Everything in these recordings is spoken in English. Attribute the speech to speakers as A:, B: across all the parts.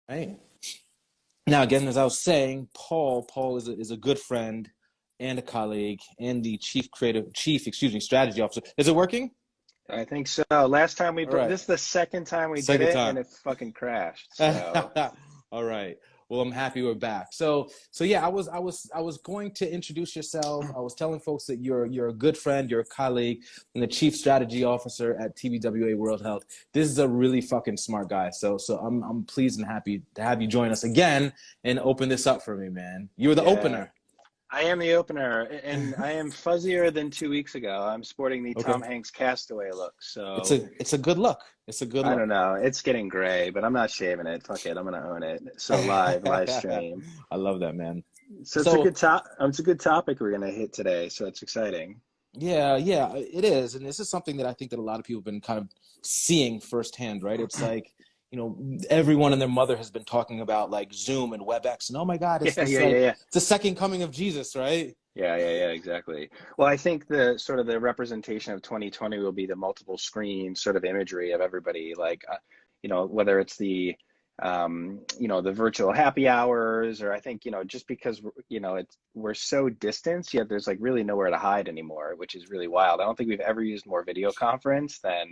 A: Right. Now, again, as I was saying, Paul is a good friend and a colleague and the strategy officer. Is it working?
B: I think so. Last time
A: All right.
B: this is the second time we did
A: Second
B: it,
A: time.
B: and it fucking crashed. So
A: All right. Well, I'm happy we're back. So yeah, I was going to introduce yourself. I was telling folks that you're a good friend, you're a colleague, and the chief strategy officer at TBWA World Health. This is a really fucking smart guy. So I'm pleased and happy to have you join us again and open this up for me, man. You were the
B: yeah,
A: opener.
B: I am the opener, and I am fuzzier than 2 weeks ago. I'm sporting the Tom
A: Okay.
B: Hanks Castaway look.
A: It's
B: So
A: a good look. It's a good
B: I
A: look.
B: don't know. It's getting gray, but I'm not shaving it. Fuck it. I'm gonna own it. So live stream.
A: I love that, man.
B: So it's a
A: So
B: good top. It's a good topic we're gonna hit today. So it's exciting.
A: yeah, it is. And this is something that I think that a lot of people have been kind of seeing firsthand, right? It's like, everyone and their mother has been talking about like Zoom and WebEx and oh my God, it's
B: Yeah,
A: this
B: yeah, yeah,
A: like
B: yeah.
A: it's the second coming of Jesus, right?
B: Yeah, yeah, yeah, exactly. Well, I think the sort of the representation of 2020 will be the multiple screen sort of imagery of everybody, like, whether it's the virtual happy hours, or I think, just because, we're so distanced, yet there's like really nowhere to hide anymore, which is really wild. I don't think we've ever used more video conference
A: Yeah.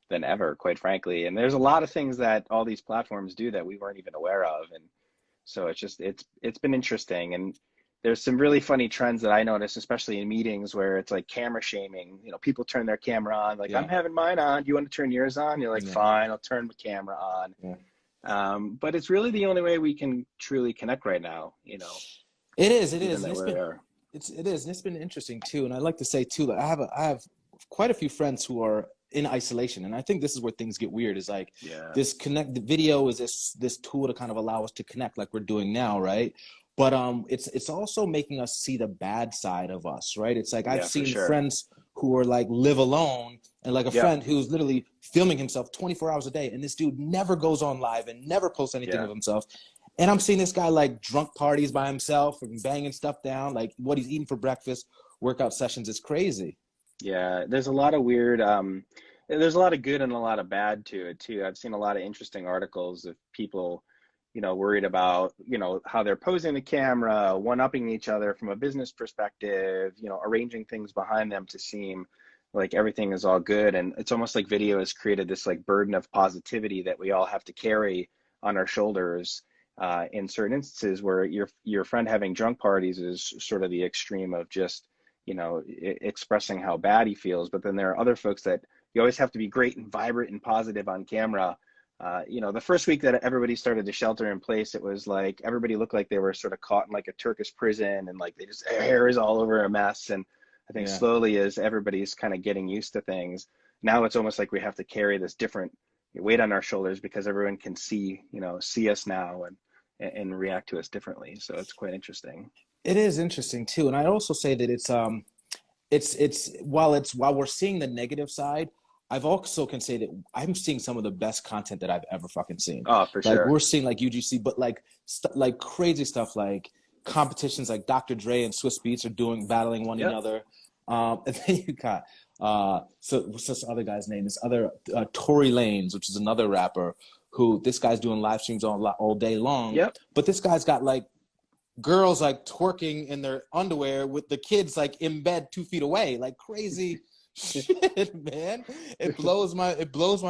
B: than ever, quite frankly. And there's a lot of things that all these platforms do that we weren't even aware of. And so it's been interesting. And there's some really funny trends that I notice, especially in meetings where it's like camera shaming. People turn their camera on, like, I'm
A: Yeah.
B: having mine on. Do you want to turn yours on? You're like,
A: Yeah.
B: fine, I'll turn the camera on.
A: Yeah.
B: But it's really the only way we can truly connect right now,
A: It
B: given
A: is, and
B: that we're there.
A: it is, and it's been interesting too. And I'd like to say too that I have quite a few friends who are in isolation, and I think this is where things get weird. Is like
B: Yeah,
A: this connect. The video is this tool to kind of allow us to connect, like we're doing now, right? But it's also making us see the bad side of us, right? It's like I've
B: yeah, for
A: seen
B: sure.
A: friends who are like live alone, and like a
B: Yep,
A: friend who's literally filming himself 24 hours a day, and this dude never goes on live and never posts anything
B: yeah.
A: of himself. And I'm seeing this guy like drunk parties by himself and banging stuff down, like what he's eating for breakfast, workout sessions. It's crazy.
B: Yeah, there's a lot of weird, there's a lot of good and a lot of bad to it too. I've seen a lot of interesting articles of people, worried about, how they're posing the camera, one-upping each other from a business perspective, arranging things behind them to seem like everything is all good. And it's almost like video has created this like burden of positivity that we all have to carry on our shoulders. In certain instances where your friend having drunk parties is sort of the extreme of just expressing how bad he feels. But then there are other folks that you always have to be great and vibrant and positive on camera. The first week that everybody started to shelter in place, it was like everybody looked like they were sort of caught in like a Turkish prison, and like they just their hair is all over a mess. And I think
A: Yeah.
B: slowly, as everybody's kind of getting used to things, now it's almost like we have to carry this different weight on our shoulders because everyone can see us now and react to us differently. So it's quite interesting.
A: It is interesting too. And I also say that it's while we're seeing the negative side, I've also can say that I'm seeing some of the best content that I've ever fucking seen.
B: Oh, for
A: Like
B: sure.
A: we're seeing like UGC, but like like crazy stuff like competitions like Dr. Dre and Swiss Beats are doing battling one
B: Yep.
A: another. And then you got so what's this other guy's name? This other Tory Lanez, which is another rapper who this guy's doing live streams all day long.
B: Yep.
A: But this guy's got like girls like twerking in their underwear with the kids like in bed 2 feet away, like crazy shit, man. It blows my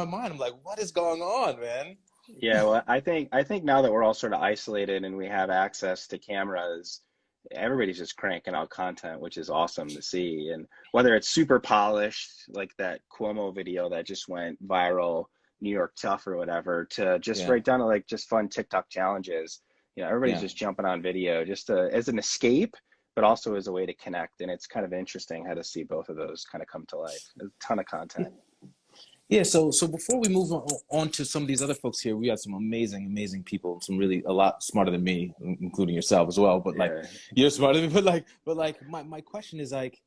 A: mind. I'm like, what is going on, man?
B: Yeah, well, I think now that we're all sort of isolated and we have access to cameras, everybody's just cranking out content, which is awesome to see. And whether it's super polished, like that Cuomo video that just went viral, New York Tough or whatever, to just
A: Yeah,
B: right down to like just fun TikTok challenges. Everybody's
A: yeah.
B: just jumping on video just as an escape, but also as a way to connect. And it's kind of interesting how to see both of those kind of come to life. A ton of content.
A: Yeah, so before we move on to some of these other folks here, we got some amazing people, some really a lot smarter than me, including yourself as well. But like,
B: Yeah.
A: you're smarter than me. But like, my question is like,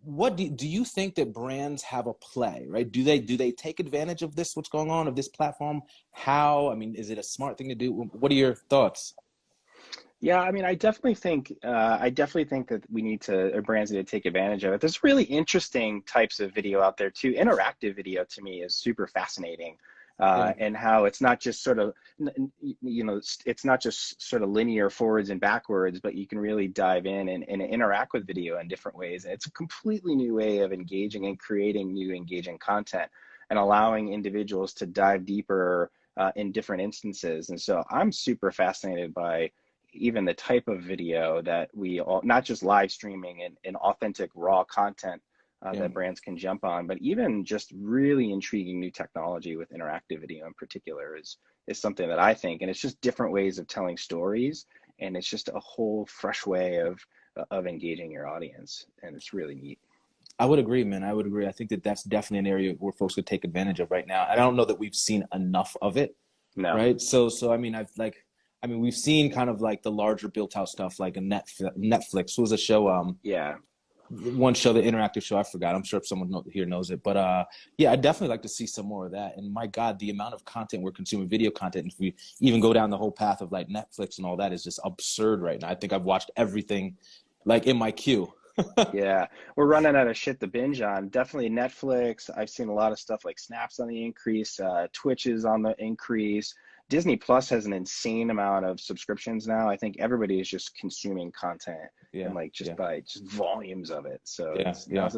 A: what do you think that brands have a play, right? Do they take advantage of this? What's going on of this platform? How? I mean, is it a smart thing to do? What are your thoughts?
B: Yeah, I mean, I definitely think that we need to, or brands need to take advantage of it. There's really interesting types of video out there too. Interactive video to me is super fascinating.
A: Yeah.
B: and how it's not just sort of, you know, it's not just sort of linear forwards and backwards, but you can really dive in and interact with video in different ways. And it's a completely new way of engaging and creating new engaging content and allowing individuals to dive deeper in different instances. And so I'm super fascinated by even the type of video that we all, not just live streaming and authentic raw content
A: Yeah.
B: that brands can jump on, but even just really intriguing new technology with interactive video in particular is something that I think, and it's just different ways of telling stories, and it's just a whole fresh way of engaging your audience, and it's really neat.
A: I would agree, man. I would agree. I think that that's definitely an area where folks could take advantage of right now. I don't know that we've seen enough of it,
B: No.
A: right? So I mean, we've seen kind of like the larger built out stuff, like a Netflix. What was a show?
B: Yeah.
A: One show, the interactive show, I forgot. I'm sure if someone here knows it, but yeah, I'd definitely like to see some more of that. And my God, the amount of content we're consuming, video content, if we even go down the whole path of like Netflix and all that, is just absurd right now. I think I've watched everything like in my queue.
B: Yeah, we're running out of shit to binge on. Definitely Netflix. I've seen a lot of stuff like Snaps on the increase, Twitch is on the increase. Disney Plus has an insane amount of subscriptions now. I think everybody is just consuming content and
A: Yeah,
B: like just
A: yeah,
B: by just volumes of it. So
A: yeah,
B: it's
A: yeah.
B: now's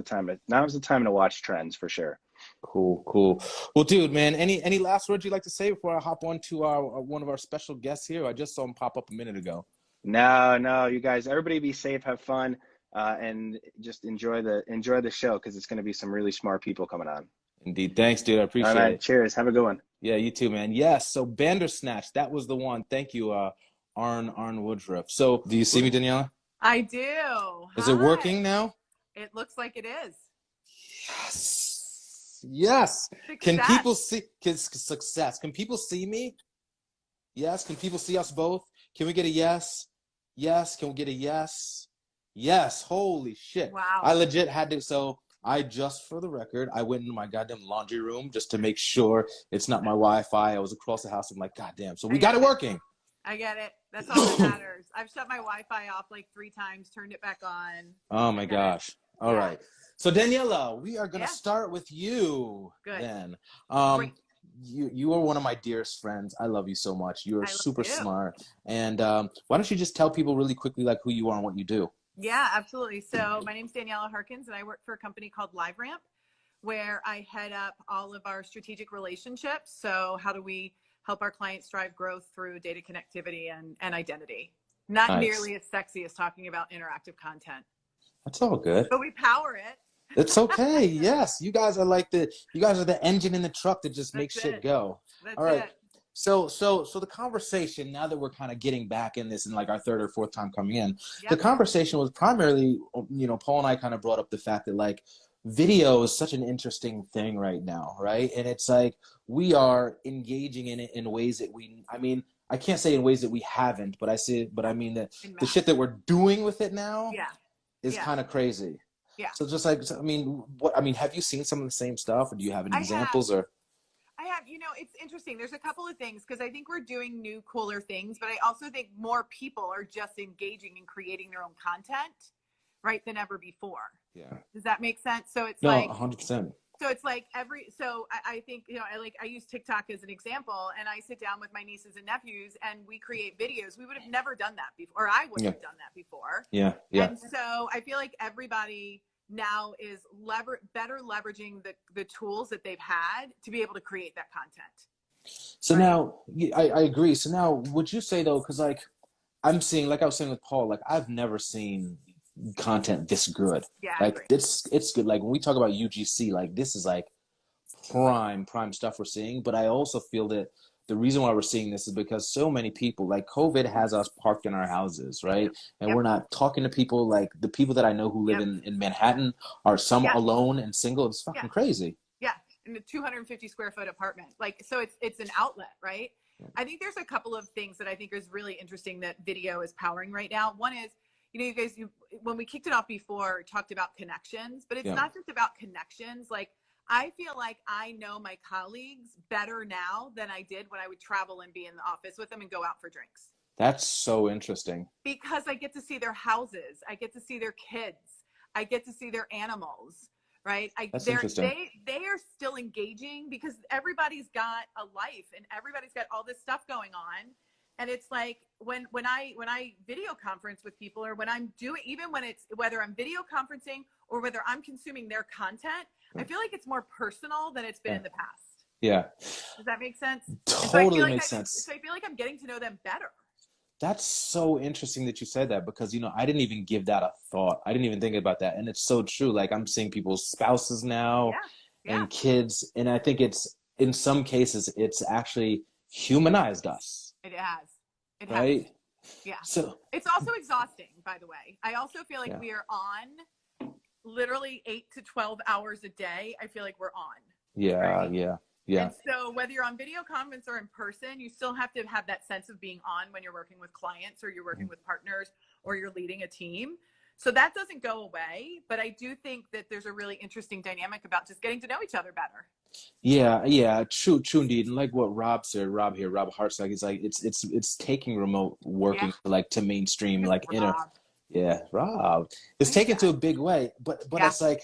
B: the time to watch trends for sure.
A: Cool, cool. Well, dude, man, any last words you'd like to say before I hop on to our one of our special guests here? I just saw him pop up a minute ago.
B: No, no, you guys, everybody be safe, have fun, and just enjoy the show because it's going to be some really smart people coming on.
A: Indeed. Thanks, dude. I
B: All right,
A: appreciate
B: man.
A: it.
B: Cheers. Have a good one.
A: Yeah, you too, man. Yes. So Bandersnatch, that was the one. Thank you, Arn Woodruff. So do you see me, Daniela?
C: I do.
A: Is it
C: Hi.
A: working now?
C: It looks like it is.
A: Yes. Yes. Can
C: Success.
A: people see success? Can people see me? Yes. Can people see us both? Can we get a yes? Yes. Can we get a yes? Yes. Holy shit.
C: Wow.
A: I legit had to. So I just, for the record, I went into my goddamn laundry room just to make sure it's not my Wi-Fi. I was across the house. I'm like, goddamn. So we got it working.
C: I get it. That's all that matters. I've shut my Wi-Fi off like 3 times, turned it back on.
A: Oh my gosh. All right. So Daniela, we are going to start with you.
C: Good.
A: Then.
C: Great.
A: You are one of my dearest friends. I love you so much. You are super
C: you.
A: smart. And why don't you just tell people really quickly like who you are and what you do?
C: Yeah, absolutely. So my name's Daniela Harkins, and I work for a company called LiveRamp, where I head up all of our strategic relationships. So how do we help our clients drive growth through data connectivity and identity? Not nearly as sexy as talking about interactive content.
A: That's all good.
C: But we power it.
A: It's okay. Yes. You guys are the engine in the truck that just makes shit go.
C: That's
A: all right.
C: it.
A: So the conversation, now that we're kind of getting back in this and like our third or fourth time coming in, the conversation was primarily, Paul and I kind of brought up the fact that like video is such an interesting thing right now, right? And it's like we are engaging in it in ways that I can't say in ways that we haven't, but I mean that the shit that we're doing with it now is kind of crazy.
C: Yeah.
A: So just like, have you seen some of the same stuff, or do you have any examples? Or
C: I have, it's interesting. There's a couple of things because I think we're doing new, cooler things, but I also think more people are just engaging and creating their own content, right, than ever before.
A: Yeah.
C: Does that make sense? So it's
A: 100%.
C: So it's like I think, I use TikTok as an example, and I sit down with my nieces and nephews and we create videos. We would have never done that before, or I wouldn't have done that before.
A: Yeah. Yeah.
C: And so I feel like everybody now is better leveraging the tools that they've had to be able to create that content.
A: So now, I agree. So now, would you say though, because like I'm seeing, like I was saying with Paul, like I've never seen content this good.
C: Yeah,
A: like it's good. Like when we talk about UGC, like this is like prime stuff we're seeing. But I also feel that the reason why we're seeing this is because so many people, like COVID has us parked in our houses, right? And we're not talking to people. Like the people that I know who live in Manhattan are some alone and single. It's fucking crazy.
C: Yeah, in a 250 square foot apartment. Like, so it's an outlet, right? I think there's a couple of things that I think is really interesting that video is powering right now. One is, you guys, when we kicked it off before, talked about connections, but it's not just about connections. Like, I feel like I know my colleagues better now than I did when I would travel and be in the office with them and go out for drinks.
A: That's so interesting.
C: Because I get to see their houses. I get to see their kids. I get to see their animals, right?
A: That's interesting.
C: They are still engaging because everybody's got a life and everybody's got all this stuff going on. And it's like when I video conference with people, or when I'm doing, even when it's, whether I'm video conferencing or whether I'm consuming their content, I feel like it's more personal than it's been in the past.
A: Yeah.
C: Does that make sense?
A: Totally makes sense.
C: So I feel like I'm getting to know them better.
A: That's so interesting that you said that, because, you know, I didn't even give that a thought. I didn't even think about that. And it's so true. Like, I'm seeing people's spouses now and kids. And I think it's, in some cases, it's actually humanized us.
C: It has. It
A: right?
C: has. Yeah.
A: So
C: it's also exhausting, by the way. I also feel like we are on literally 8 to 12 hours a day. I feel like we're on.
A: Yeah.
C: Right?
A: Yeah. Yeah.
C: And so whether you're on video conference or in person, you still have to have that sense of being on when you're working with clients or you're working with partners or you're leading a team. So that doesn't go away, but I do think that there's a really interesting dynamic about just getting to know each other better.
A: Yeah, yeah, true indeed. And like what Rob said, Rob Hartsock, he's like, it's taking remote working like to mainstream, like Rob. It's taken to a big way. But it's like,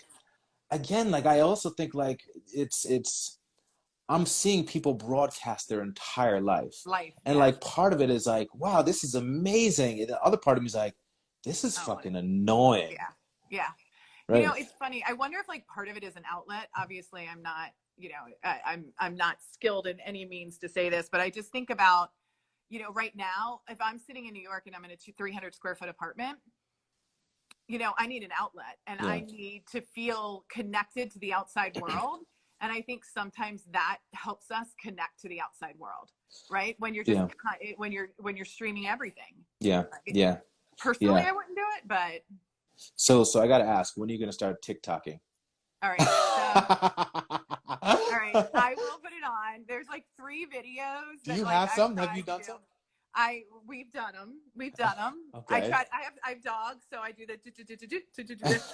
A: again, like I also think like it's I'm seeing people broadcast their entire life. And like part of it is like, wow, this is amazing. And the other part of me is like, this is fucking annoying.
C: Yeah.
A: Right.
C: You know, it's funny. I wonder if like part of it is an outlet. Obviously, I'm not, you know, I'm not skilled in any means to say this, but I just think about, you know, right now, if I'm sitting in New York and I'm in a 300 square foot apartment, you know, I need an outlet and I need to feel connected to the outside world. And I think sometimes that helps us connect to the outside world, right? When you're just when you're streaming everything.
A: Yeah.
C: Right?
A: Yeah.
C: Personally, I wouldn't do it, but
A: so I got to ask, when are you going to start TikToking?
C: All right. So, all right. I will put it on. There's like 3 videos.
A: Do you have some? Have you done some?
C: We've done them.
A: Okay.
C: I have dogs, so I do the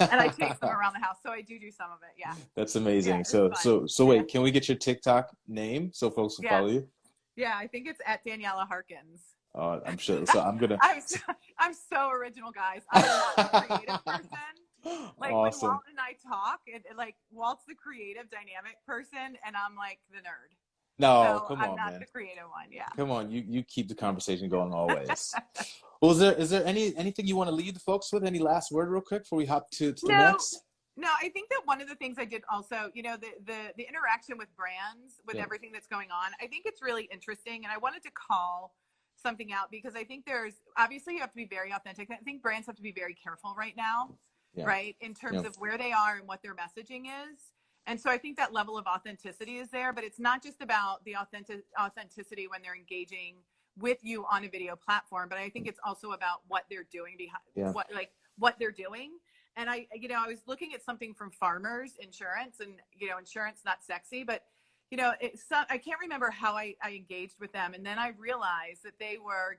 C: and I chase them around the house. So I do some of it. Yeah.
A: That's amazing. So wait, can we get your TikTok name so folks can follow you?
C: Yeah, I think it's at Daniela Harkins.
A: Oh, I'm sure. So I'm gonna.
C: I'm so original, guys. I'm not a creative person. Like
A: awesome.
C: when Walt and I talk, like Walt's the creative, dynamic person, and I'm like the nerd.
A: No,
C: so
A: come
C: I'm
A: on,
C: not
A: man.
C: The creative one, yeah.
A: Come on, you keep the conversation going always. Well, is there anything you want to leave the folks with? Any last word, real quick, before we hop to the next?
C: No, I think that one of the things I did also, you know, the interaction with brands, with everything that's going on, I think it's really interesting, and I wanted to call something out because I think there's obviously you have to be very authentic. I think brands have to be very careful right now, right, in terms of where they are and what their messaging is. And so I think that level of authenticity is there, but it's not just about the authenticity when they're engaging with you on a video platform, but I think it's also about what they're doing behind what they're doing. And I was looking at something from Farmers Insurance, and, you know, insurance, not sexy, but, you know, I can't remember how I engaged with them. And then I realized that they were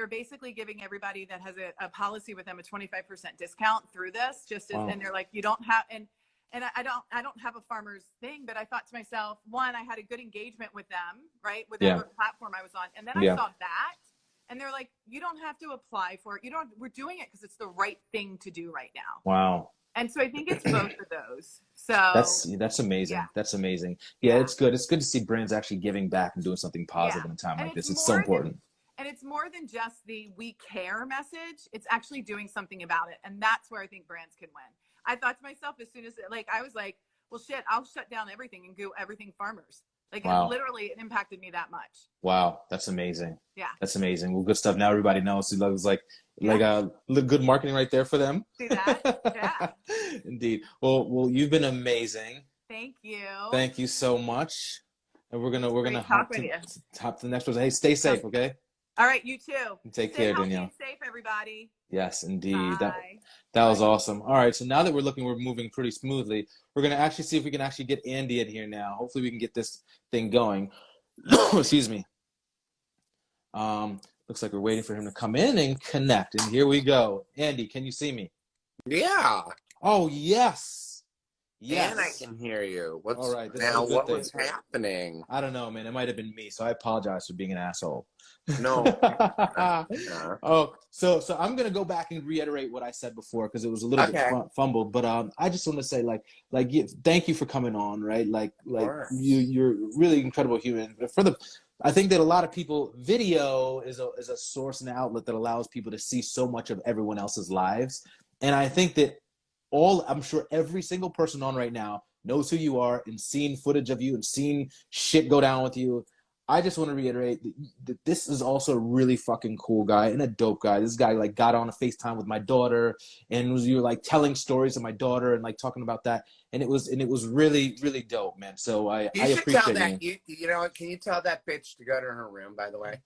C: basically giving everybody that has a policy with them a 25% discount through this, and they're like, you don't have, and I don't have a Farmers thing, but I thought to myself, one, I had a good engagement with them, right? With whatever platform I was on. And then I saw that, and they're like, you don't have to apply for it. We're doing it because it's the right thing to do right now.
A: Wow.
C: And so I think it's both of those. So
A: that's amazing. Yeah. That's amazing. Yeah, it's good. It's good to see brands actually giving back and doing something positive in a time like this. It's so important.
C: And it's more than just the we care message. It's actually doing something about it. And that's where I think brands can win. I thought to myself, as soon as I was like, well, shit, I'll shut down everything and go everything Farmers. Like it impacted me that much. Wow.
A: That's amazing.
C: Yeah.
A: That's amazing. Well, good stuff. Now everybody knows. It was like good marketing right there for them.
C: See that? Yeah.
A: Indeed. Well, you've been amazing.
C: Thank you.
A: Thank you so much. And we're gonna hop to the next one. Hey, stay safe, okay?
C: All right, you too.
A: Take care, Danielle.
C: Stay safe, everybody.
A: Yes, indeed.
C: Bye.
A: That was awesome. All right, so now that we're moving pretty smoothly, we're gonna actually see if we can actually get Andy in here now. Hopefully, we can get this thing going. Excuse me. Looks like we're waiting for him to come in and connect. And here we go. Andy, can you see me?
D: Yeah.
A: Oh yes. Yes.
D: And I can hear you. What's
A: all right? This
D: now?
A: is a good
D: What
A: thing.
D: was happening?
A: I don't know, man. It might have been me, so I apologize for being an asshole.
D: No.
A: Oh, so I'm gonna go back and reiterate what I said before because it was a little bit fumbled. But I just want to say thank you for coming on, right? Like you're really incredible human. I think that a lot of people, video is a source and outlet that allows people to see so much of everyone else's lives, and I think that I'm sure every single person on right now knows who you are and seen footage of you and seen shit go down with you. I just want to reiterate that this is also a really fucking cool guy and a dope guy. This guy like got on a FaceTime with my daughter and you were like telling stories of my daughter and like talking about that. And it was really, really dope, man. So I appreciate
D: tell that,
A: you.
D: You know what? Can you tell that bitch to go to her room, by the way?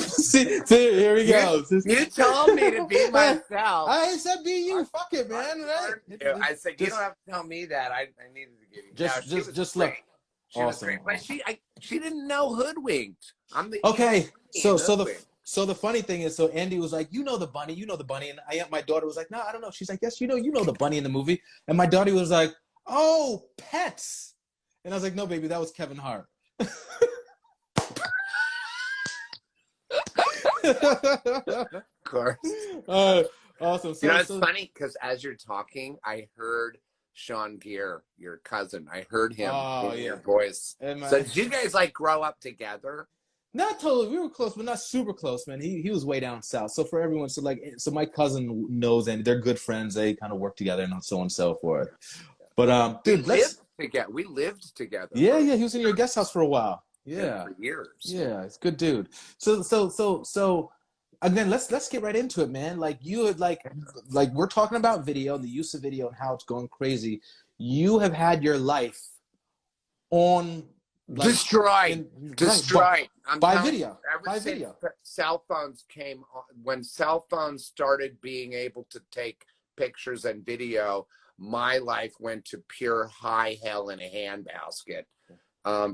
A: see, here we go.
D: You told me to be myself.
A: I said be you. Fuck it, man. Right?
D: I said, you don't have to tell me that. I needed to give you.
A: Just look.
D: She was great, but she didn't know hoodwinked.
A: Okay. So the funny thing is, so Andy was like, you know the bunny, and my daughter was like, no, I don't know. She's like, yes, you know the bunny in the movie, and my daughter was like, oh, Pets, and I was like, no, baby, that was Kevin Hart.
D: Of course.
A: Awesome. So,
D: it's funny because as you're talking, I heard Sean Gear, your cousin. I heard him in your voice. So did you guys like grow up together?
A: Not totally. We were close, but not super close, man. He was way down south. So for everyone, so my cousin knows Andy. They're good friends. They kind of work together and so on and so forth. But dude,
D: we lived together.
A: Yeah. He was in your guest house for a while. Yeah.
D: For years.
A: Yeah, it's a good dude. So again, let's get right into it, man. Like you had like we're talking about video, the use of video and how it's going crazy. You have had your life on
D: destroyed
A: by video.
D: Cell phones came on, when cell phones started being able to take pictures and video, my life went to pure high hell in a handbasket.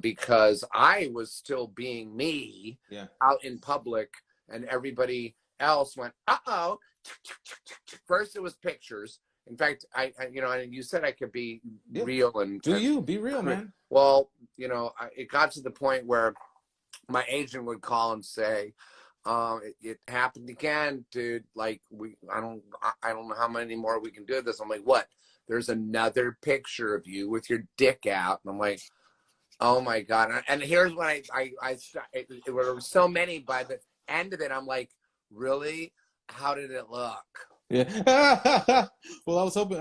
D: Because I was still being me out in public, and everybody else went, uh-oh. First it was pictures. In fact, and you said I could be real. And be real, man? Well, it got to the point where my agent would call and say, it happened again, dude. Like, I don't know how many more we can do this. I'm like, what? There's another picture of you with your dick out. And I'm like, oh my God. And here's when there were so many. By the end of it, I'm like, really? How did it look?
A: Yeah. Well, I was hoping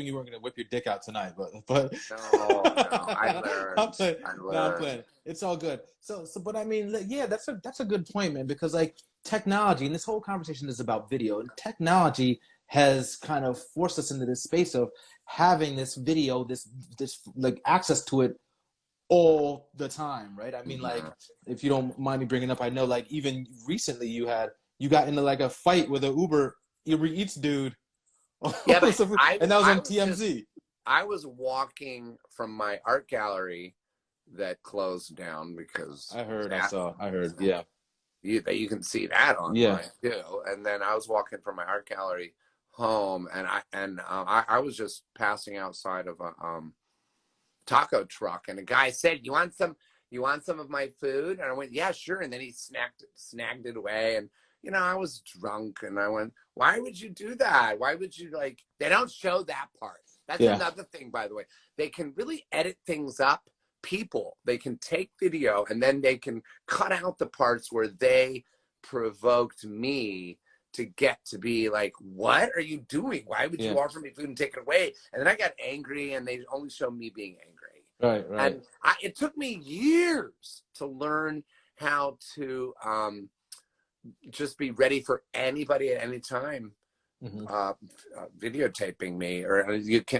A: you weren't gonna whip your dick out tonight, but
D: no, I learned.
A: I'm playing. It's all good. So, but I mean, yeah, that's a good point, man, because like technology, and this whole conversation is about video, and technology has kind of forced us into this space of having this video, this like access to it all the time, right? I mean, like, if you don't mind me bringing up, I know, like, even recently you got into like a fight with an Uber Eats dude.
D: Yeah, but
A: and that was on TMZ.
D: I was walking from my art gallery that closed down because
A: I heard, yeah.
D: You can see that online too. And then I was walking from my art gallery home, and I was just passing outside of a taco truck, and a guy said, you want some of my food? And I went, yeah, sure. And then he snagged it away, and I was drunk, and I went, why would you do that? Why would you, like, they don't show that part. That's another thing, by the way. They can really edit things up. They can take video, and then they can cut out the parts where they provoked me to get to be like, what are you doing? Why would you offer me food and take it away? And then I got angry, and they only showed me being angry.
A: Right.
D: And it took me years to learn how to just be ready for anybody at any time videotaping me, or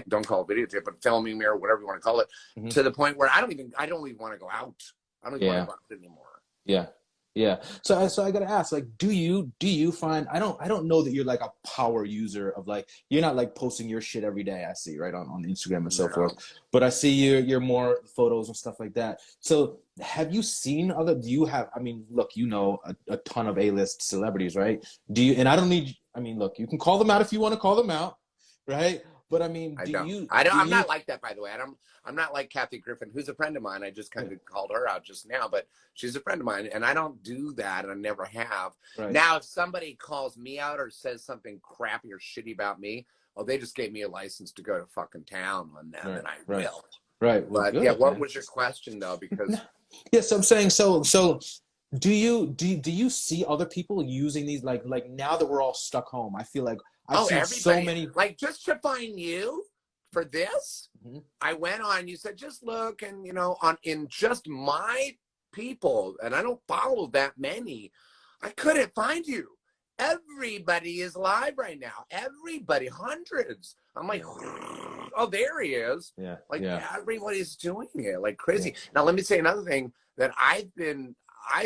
D: don't call it videotape, but filming me, or whatever you want to call it, to the point where I don't even want to go out. I don't even want to go out anymore.
A: Yeah. So I gotta ask, like, do you find, I don't know that you're like a power user of, like, you're not like posting your shit every day, I see, right, on Instagram and so forth, but I see you're more photos and stuff like that. So have you seen do you have, I mean, look, a ton of A-list celebrities, right? And I don't need, I mean, look, you can call them out if you want to call them out, right? But I mean,
D: I
A: do
D: don't.
A: you?
D: I'm not like that, by the way. I'm not like Kathy Griffin, who's a friend of mine. I just kind of called her out just now, but she's a friend of mine, and I don't do that, and I never have.
A: Right.
D: Now, if somebody calls me out or says something crappy or shitty about me, oh, they just gave me a license to go to fucking town on them, and I will.
A: Right. Well,
D: But
A: good,
D: yeah, what
A: man.
D: was your question though? Because
A: Yes, I'm saying so. Do you see other people using these like now that we're all stuck home? I feel like I've seen so
D: everybody,
A: many.
D: like, just to find you for this,
A: Mhm.
D: I went on. You said just look, and in just my people, and I don't follow that many. I couldn't find you. Everybody is live right now. Everybody, hundreds. I'm like, oh, there he is.
A: Yeah.
D: Like,
A: Yeah.
D: everybody's doing it like crazy. Now, let me say another thing that I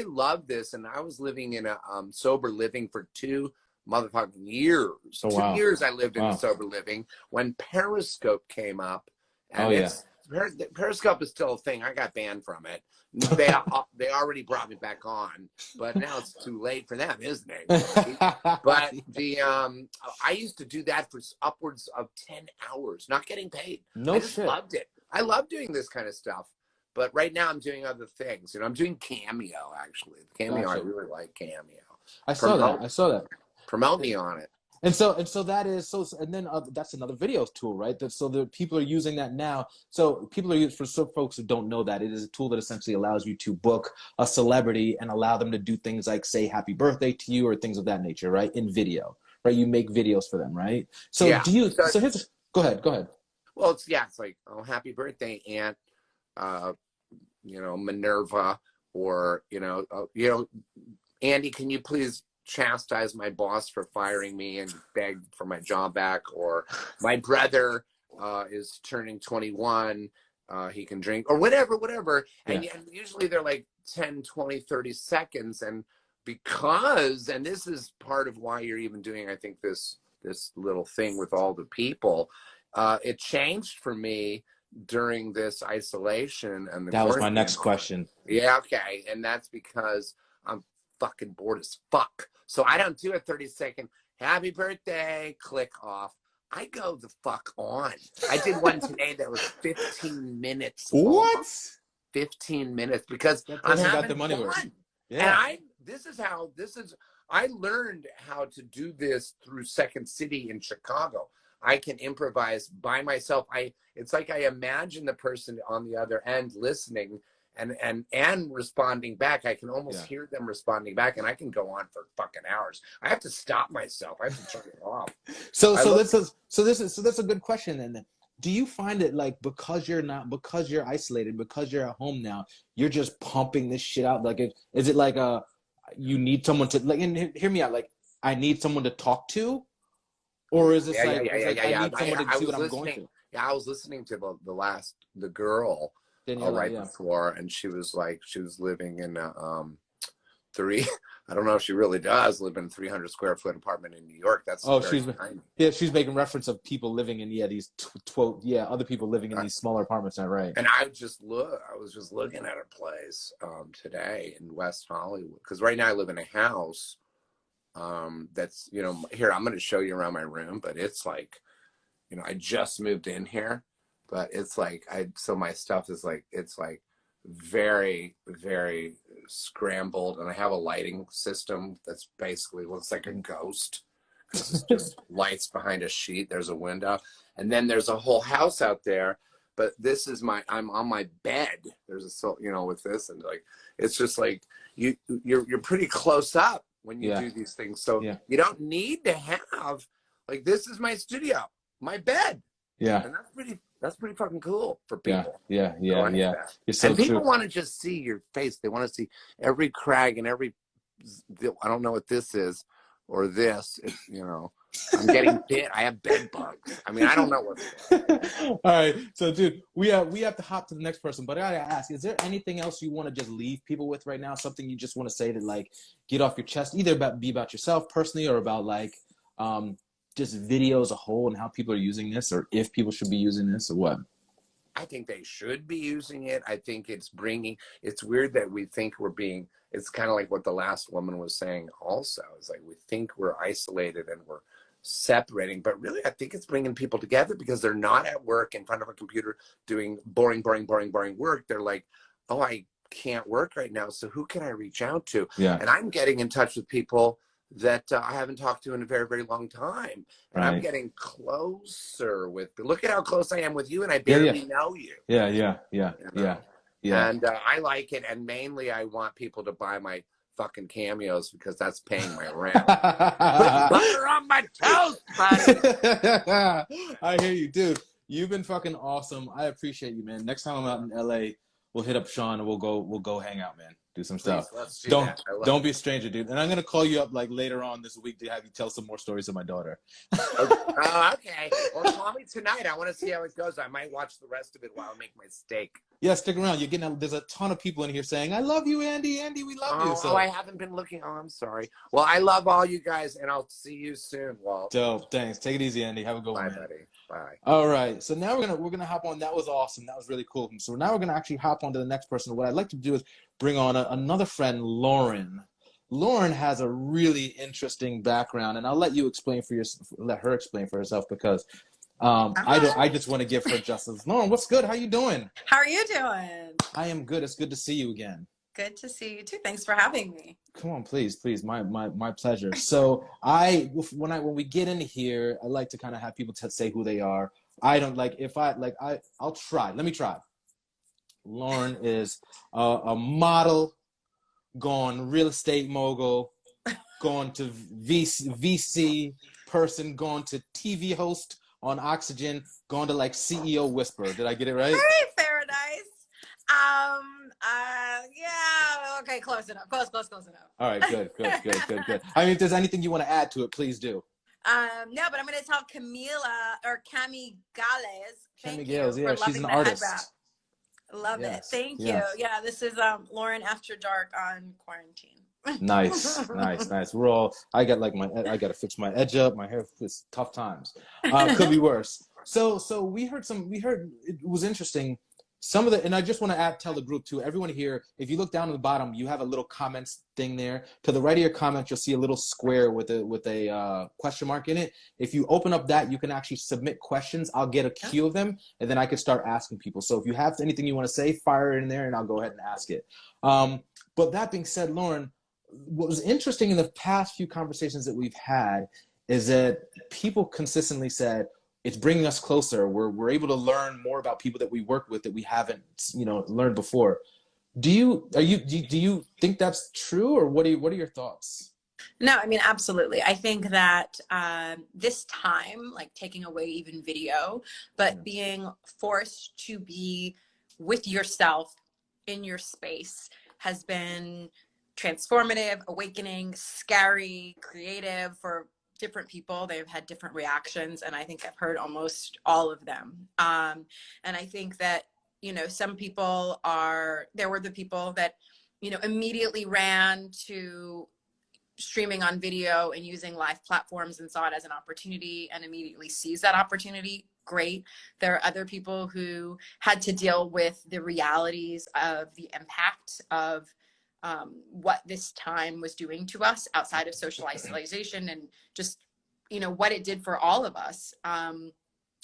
D: love this, and I was living in a sober living for 2 motherfucking years.
A: Oh, wow.
D: 2 years I lived in
A: Wow.
D: sober living when Periscope came up. And
A: Oh,
D: Periscope is still a thing. I got banned from it. They already brought me back on, but now it's too late for them, isn't it? But I used to do that for upwards of 10 hours, not getting paid.
A: No
D: I just
A: shit.
D: loved it. I love doing this kind of stuff. But right now I'm doing other things. I'm doing Cameo, actually. Cameo,
A: Gotcha.
D: I really like Cameo.
A: I saw that.
D: Promote me on it.
A: And so that is so, and then that's another video tool, right? So the people are using that now. So people are using, for some folks who don't know that, it is a tool that essentially allows you to book a celebrity and allow them to do things like say happy birthday to you or things of that nature, right? In video, right? You make videos for them, right? So
D: yeah.
A: so here's, go ahead.
D: Well, it's like, oh, happy birthday, Aunt, Minerva, or, Andy, can you please chastise my boss for firing me and beg for my job back? Or my brother is turning 21, he can drink, or whatever.
A: Yeah.
D: And usually they're like 10, 20, 30 seconds. And and this is part of why you're even doing, I think, this little thing with all the people, it changed for me during this isolation. And
A: That was my next question.
D: Yeah, okay. And that's because I'm fucking bored as fuck. So I don't do a 30-second happy birthday, click off. I go the fuck on. I did one today that was 15 minutes long.
A: What?
D: 15 minutes because
A: I'm
D: having
A: got the money
D: fun.
A: worth. Yeah.
D: And I learned how to do this through Second City in Chicago. I can improvise by myself. It's like I imagine the person on the other end listening and responding back. I can almost hear them responding back, and I can go on for fucking hours. I have to stop myself. I have to turn it off. So
A: that's a good question. And then, do you find it like because you're isolated, because you're at home now, you're just pumping this shit out? Like, is it like you need someone to like? And hear me out. Like, I need someone to talk to, or is this I need someone to see what I'm going through?
D: Yeah, I was listening to the girl.
A: Daniela,
D: before, and she was living in I don't know if she really does live in a 300 square foot apartment in New York. That's
A: she's making reference of people living in these other people living in these smaller apartments, not right?
D: And I was just looking at her place today in West Hollywood, because right now I live in a house that's here, I'm going to show you around my room, but it's like I just moved in here. But it's like so my stuff is like, it's like very, very scrambled, and I have a lighting system that's basically looks like a ghost, because it's just lights behind a sheet. There's a window, and then there's a whole house out there. But this is I'm on my bed. There's with this, and like it's just like you're pretty close up when you do these things. So you don't need to have like, this is my studio, my bed.
A: Yeah,
D: and that's pretty fucking cool for people.
A: Yeah. It's so
D: and people
A: true.
D: want to just see your face. They want to see every crag and every. I don't know what this is, or this. I'm getting bit. I have bed bugs. I mean, I don't know what.
A: All right, so dude, we have to hop to the next person. But I gotta ask: is there anything else you want to just leave people with right now? Something you just want to say to like get off your chest, either about yourself personally, or about like just video as a whole and how people are using this, or if people should be using this, or what?
D: I think they should be using it. I think it's weird that we think it's kind of like what the last woman was saying also. It's like we think we're isolated and we're separating, but really I think it's bringing people together because they're not at work in front of a computer doing boring work. They're like, oh, I can't work right now, so who can I reach out to?
A: Yeah.
D: And I'm getting in touch with people that I haven't talked to in a very, very long time. And I'm getting closer with, look at how close I am with you, and I barely know you.
A: Yeah.
D: You know? And I like it, and mainly I want people to buy my fucking cameos because that's paying my rent. Put butter on my toast, buddy.
A: I hear you, dude. You've been fucking awesome. I appreciate you, man. Next time I'm out in LA, we'll hit up Sean and we'll go hang out, man. Do some stuff.
D: Let's
A: don't be a stranger, dude. And I'm gonna call you up like later on this week to have you tell some more stories of my daughter.
D: Oh, okay. Well, call me tonight. I want to see how it goes. I might watch the rest of it while I make my steak.
A: Yeah, stick around. You're getting there's a ton of people in here saying, "I love you, Andy. Andy, we love you." So.
D: Oh, I haven't been looking. Oh, I'm sorry. Well, I love all you guys, and I'll see you soon, Walt.
A: Dope. Thanks. Take it easy, Andy. Have a good one.
D: Bye, buddy. Bye.
A: All right. So now we're gonna hop on. That was awesome. That was really cool. So now we're gonna actually hop on to the next person. What I'd like to do is bring on another friend, Lauren. Lauren has a really interesting background, and I'll let you explain let her explain for herself because I just want to give her justice. Lauren, what's good? How you doing?
E: How are you doing?
A: I am good. It's good to see you again.
E: Good to see you too. Thanks for having me.
A: Come on, please. My pleasure. So when we get into here, I like to kind of have people say who they are. I don't like I'll try. Let me try. Lauren is a model, gone real estate mogul, gone to VC person, gone to TV host on Oxygen, gone to like CEO whisperer. Did I get it right?
E: Very paradise. Yeah. Okay. Close enough. Close enough.
A: All right. Good. I mean, if there's anything you want to add to it, please do.
E: No, but I'm going to tell Cami Gales.
A: Cami Gales. Yeah, she's an artist.
E: Love it. Thank you. Yeah, this is Lauren After Dark on quarantine.
A: Nice. I got to fix my edge up. My hair is tough times. Could be worse. So we heard it was interesting. And I just want to tell the group too, everyone here, if you look down at the bottom, you have a little comments thing there. To the right of your comment, you'll see a little square with a question mark in it. If you open up that, you can actually submit questions. I'll get a queue of them, and then I can start asking people. So if you have anything you want to say, fire it in there, and I'll go ahead and ask it. But that being said, Lauren, what was interesting in the past few conversations that we've had is that people consistently said, it's bringing us closer. We're able to learn more about people that we work with that we haven't, learned before. Do you think that's true, or what are your thoughts?
E: No, I mean, absolutely. I think that this time, like taking away even video, but being forced to be with yourself in your space has been transformative, awakening, scary, creative for different people. They've had different reactions, and I think I've heard almost all of them. And I think that, some people there were the people that, immediately ran to streaming on video and using live platforms and saw it as an opportunity and immediately seized that opportunity. Great. There are other people who had to deal with the realities of the impact of what this time was doing to us outside of social isolation and just, what it did for all of us. And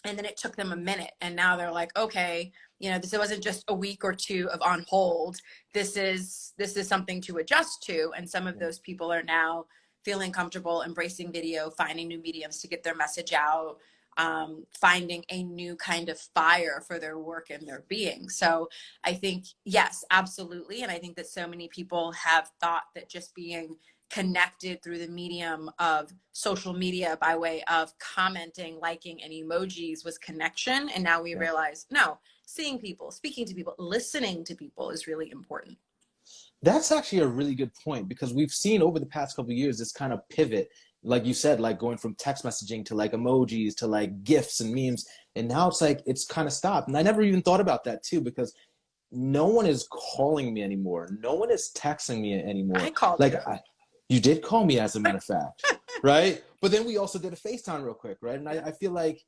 E: then it took them a minute, and now they're like, okay, this wasn't just a week or two of on hold. This is something to adjust to. And some of those people are now feeling comfortable embracing video, finding new mediums to get their message out, finding a new kind of fire for their work and their being. So I think, yes, absolutely. And I think that so many people have thought that just being connected through the medium of social media by way of commenting, liking, and emojis was connection. And now we realize, no, seeing people, speaking to people, listening to people is really important.
A: That's actually a really good point, because we've seen over the past couple of years this kind of pivot, like you said, like going from text messaging to like emojis to like GIFs and memes. And now it's kind of stopped. And I never even thought about that too, because no one is calling me anymore. No one is texting me anymore.
E: I called
A: you did call me, as a matter of fact, right? But then we also did a FaceTime real quick, right? And I feel like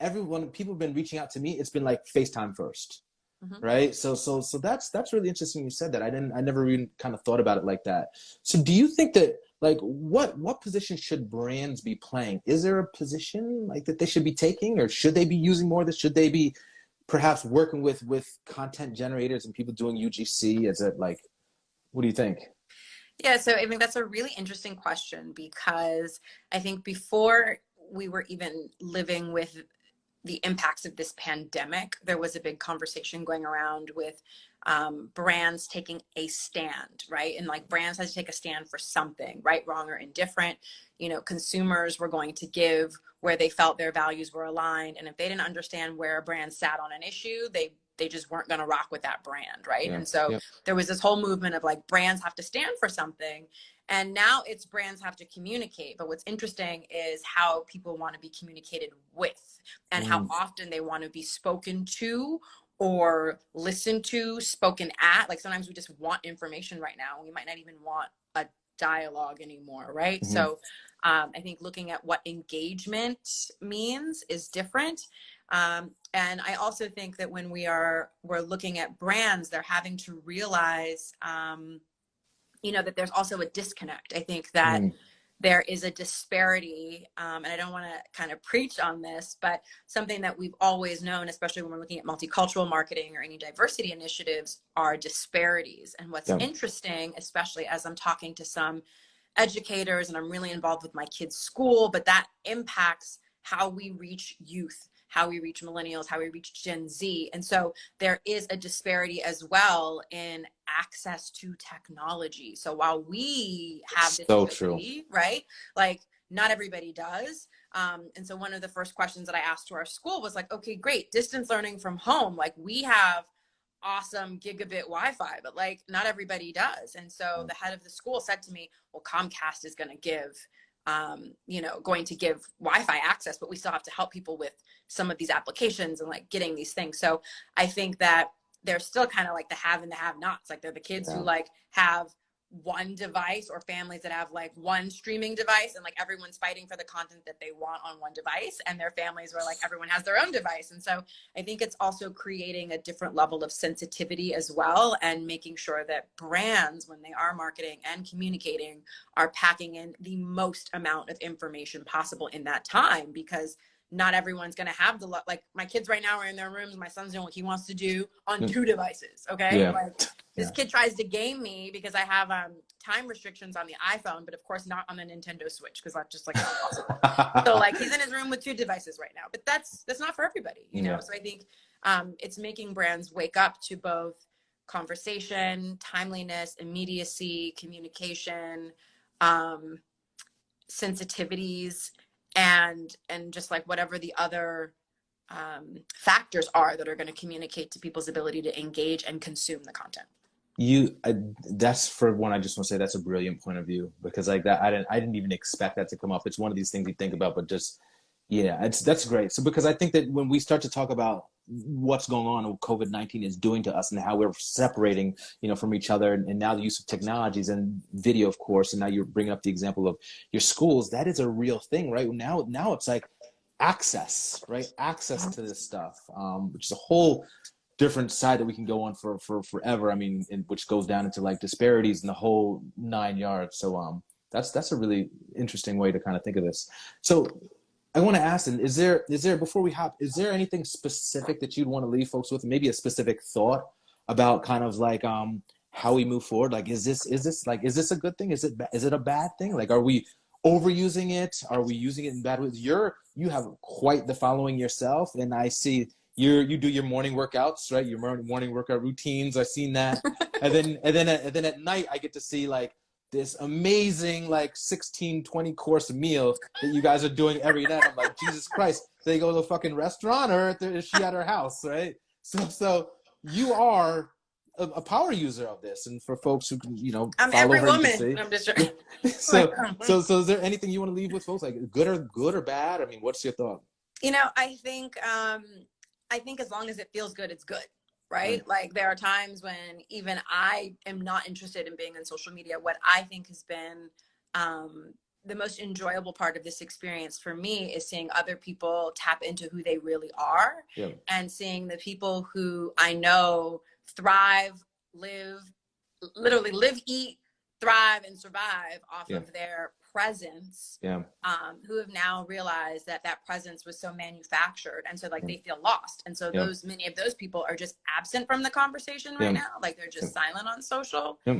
A: people have been reaching out to me. It's been like FaceTime first, right? So that's really interesting you said that. I never even kind of thought about it like that. So do you think that like what position should brands be playing? Is there a position like that they should be taking, or should they be using more of this? Should they be perhaps working with content generators and people doing UGC? Is it like, what do you think?
E: Yeah, so I think that's a really interesting question, because I think before we were even living with the impacts of this pandemic, there was a big conversation going around with brands taking a stand, right? And like brands had to take a stand for something, right, wrong, or indifferent. You know, consumers were going to give where they felt their values were aligned. And if they didn't understand where a brand sat on an issue, they just weren't going to rock with that brand, right? And so there was this whole movement of like brands have to stand for something. And now it's brands have to communicate. But what's interesting is how people want to be communicated with, and how often they want to be spoken to or listened to, spoken at. Like sometimes we just want information right now. We might not even want a dialogue anymore, right? So I think looking at what engagement means is different. And I also think that when we're looking at brands, they're having to realize, you know, that there's also a disconnect. I think that there is a disparity, and I don't want to kind of preach on this, but something that we've always known, especially when we're looking at multicultural marketing or any diversity initiatives, are disparities. And what's interesting, especially as I'm talking to some educators and I'm really involved with my kids' school, but that impacts how we reach youth, how we reach millennials, how we reach Gen Z. And so there is a disparity as well in access to technology. So while we have this ability, right, like not everybody does. And so one of the first questions that I asked to our school was like, okay, great, distance learning from home. Like we have awesome gigabit Wi-Fi, but like not everybody does. And so the head of the school said to me, well, Comcast is going to give Wi-Fi access, but we still have to help people with some of these applications and like getting these things. So I think that they're still kind of like the have and the have nots. Like they're the kids who like have one device, or families that have like one streaming device, and like everyone's fighting for the content that they want on one device, and their families where like everyone has their own device. And so I think it's also creating a different level of sensitivity as well, and making sure that brands, when they are marketing and communicating, are packing in the most amount of information possible in that time, because not everyone's going to have the like my kids right now are in their rooms. My son's doing what he wants to do on 2 devices. Okay. Like this kid tries to game me because I have time restrictions on the iPhone, but of course not on the Nintendo Switch, because that's just like not possible. So like he's in his room with 2 devices right now, but that's not for everybody, you know? So I think it's making brands wake up to both conversation, timeliness, immediacy, communication, sensitivities, and just like whatever the other factors are that are going to communicate to people's ability to engage and consume the content.
A: That's for one. I just want to say that's a brilliant point of view, because like that, I didn't even expect that to come up. It's one of these things you think about, but just, that's great. So, because I think that when we start to talk about what's going on, what COVID-19 is doing to us, and how we're separating, from each other, and now the use of technologies and video, of course, and now you're bringing up the example of your schools, that is a real thing, right? Now it's like access, right? Access to this stuff, which is a whole different side that we can go on for forever. I mean, which goes down into like disparities and the whole 9 yards. So that's a really interesting way to kind of think of this. So I want to ask, and is there before we hop, is there anything specific that you'd want to leave folks with? Maybe a specific thought about kind of like how we move forward. Like, is this a good thing? Is it a bad thing? Like, are we overusing it? Are we using it in bad ways? You have quite the following yourself, and I see you do your morning workouts, right? Your morning workout routines. I've seen that, and then at night I get to see like this amazing like 16-20 course meal that you guys are doing every night. I'm like, Jesus Christ, do they go to a fucking restaurant, or is she at her house, right? So you are a power user of this, and for folks who can,
E: I'm
A: follow
E: every
A: her,
E: woman. I'm just
A: so is there anything you want to leave with folks, like good or bad? I mean, what's your thought?
E: I think as long as it feels good, it's good. Right? Like there are times when even I am not interested in being on social media. What I think has been the most enjoyable part of this experience for me is seeing other people tap into who they really are, and seeing the people who I know thrive, literally live, eat, thrive and survive off
A: Yeah.
E: of their presence,
A: Yeah.
E: who have now realized that that presence was so manufactured, and so like
A: Yeah.
E: they feel lost, and so
A: Yeah.
E: many of those people are just absent from the conversation right
A: Yeah.
E: now, like they're just silent on social.
A: Yeah.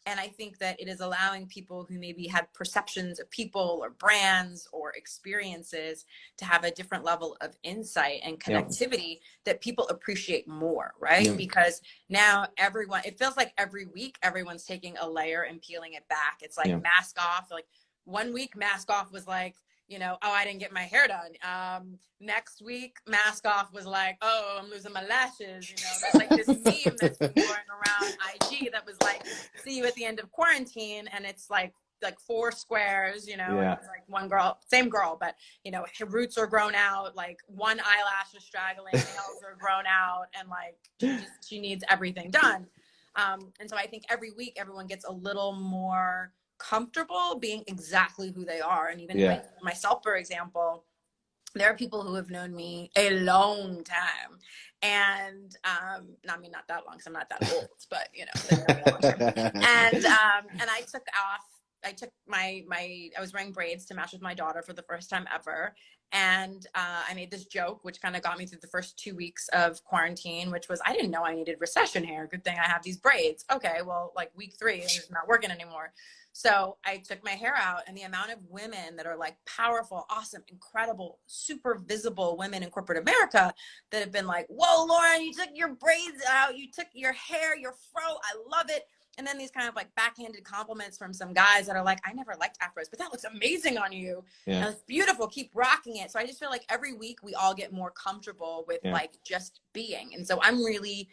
E: And I think that it is allowing people who maybe had perceptions of people or brands or experiences to have a different level of insight and connectivity that people appreciate more, right?
A: Yeah.
E: Because now everyone, it feels like every week everyone's taking a layer and peeling it back. It's like mask off. Like 1 week mask off was like, you know, oh, I didn't get my hair done. Next week mask off was like, oh, I'm losing my lashes. You know, there's like this meme that's been going around IG that was like, see you at the end of quarantine, and it's like 4 squares, you know, and it's like one girl, same girl, but you know, her roots are grown out, like one eyelash is straggling, nails are grown out, and like she needs everything done. And so I think every week everyone gets a little more comfortable being exactly who they are. And even myself, for example, there are people who have known me a long time, and I mean, not that long, because I'm not that old, but you know, they've known me a long time. And I took off. I was wearing braids to match with my daughter for the first time ever. And I made this joke, which kind of got me through the first 2 weeks of quarantine, which was, I didn't know I needed recession hair. Good thing I have these braids. Okay, well, like week 3, it's not working anymore. So I took my hair out, and the amount of women that are like powerful, awesome, incredible, super visible women in corporate America that have been like, whoa, Lauren, you took your braids out, you took your hair, your fro, I love it. And then these kind of like backhanded compliments from some guys that are like, I never liked afros, but that looks amazing on you. And it's beautiful. Keep rocking it. So I just feel like every week we all get more comfortable with like just being. And so I'm really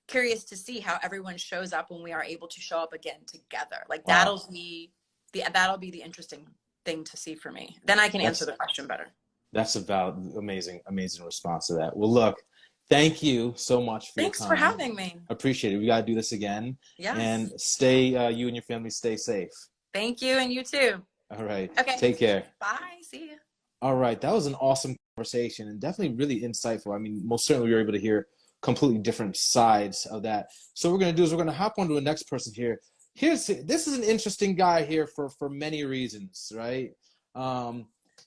E: curious to see how everyone shows up when we are able to show up again together. Like that'll be the interesting thing to see for me. Then I can answer the question better.
A: That's a valid, amazing response to that. Well, look, thank you so much for your time.
E: Thanks for having me.
A: Appreciate it. We got to do this again.
E: Yes.
A: And stay, you and your family stay safe.
E: Thank you, and you too.
A: All right.
E: Okay.
A: Take care.
E: Bye. See you.
A: All right. That was an awesome conversation and definitely really insightful. I mean, most certainly we were able to hear completely different sides of that. So what we're going to do is we're going to hop on to the next person here. This is an interesting guy here for many reasons, right?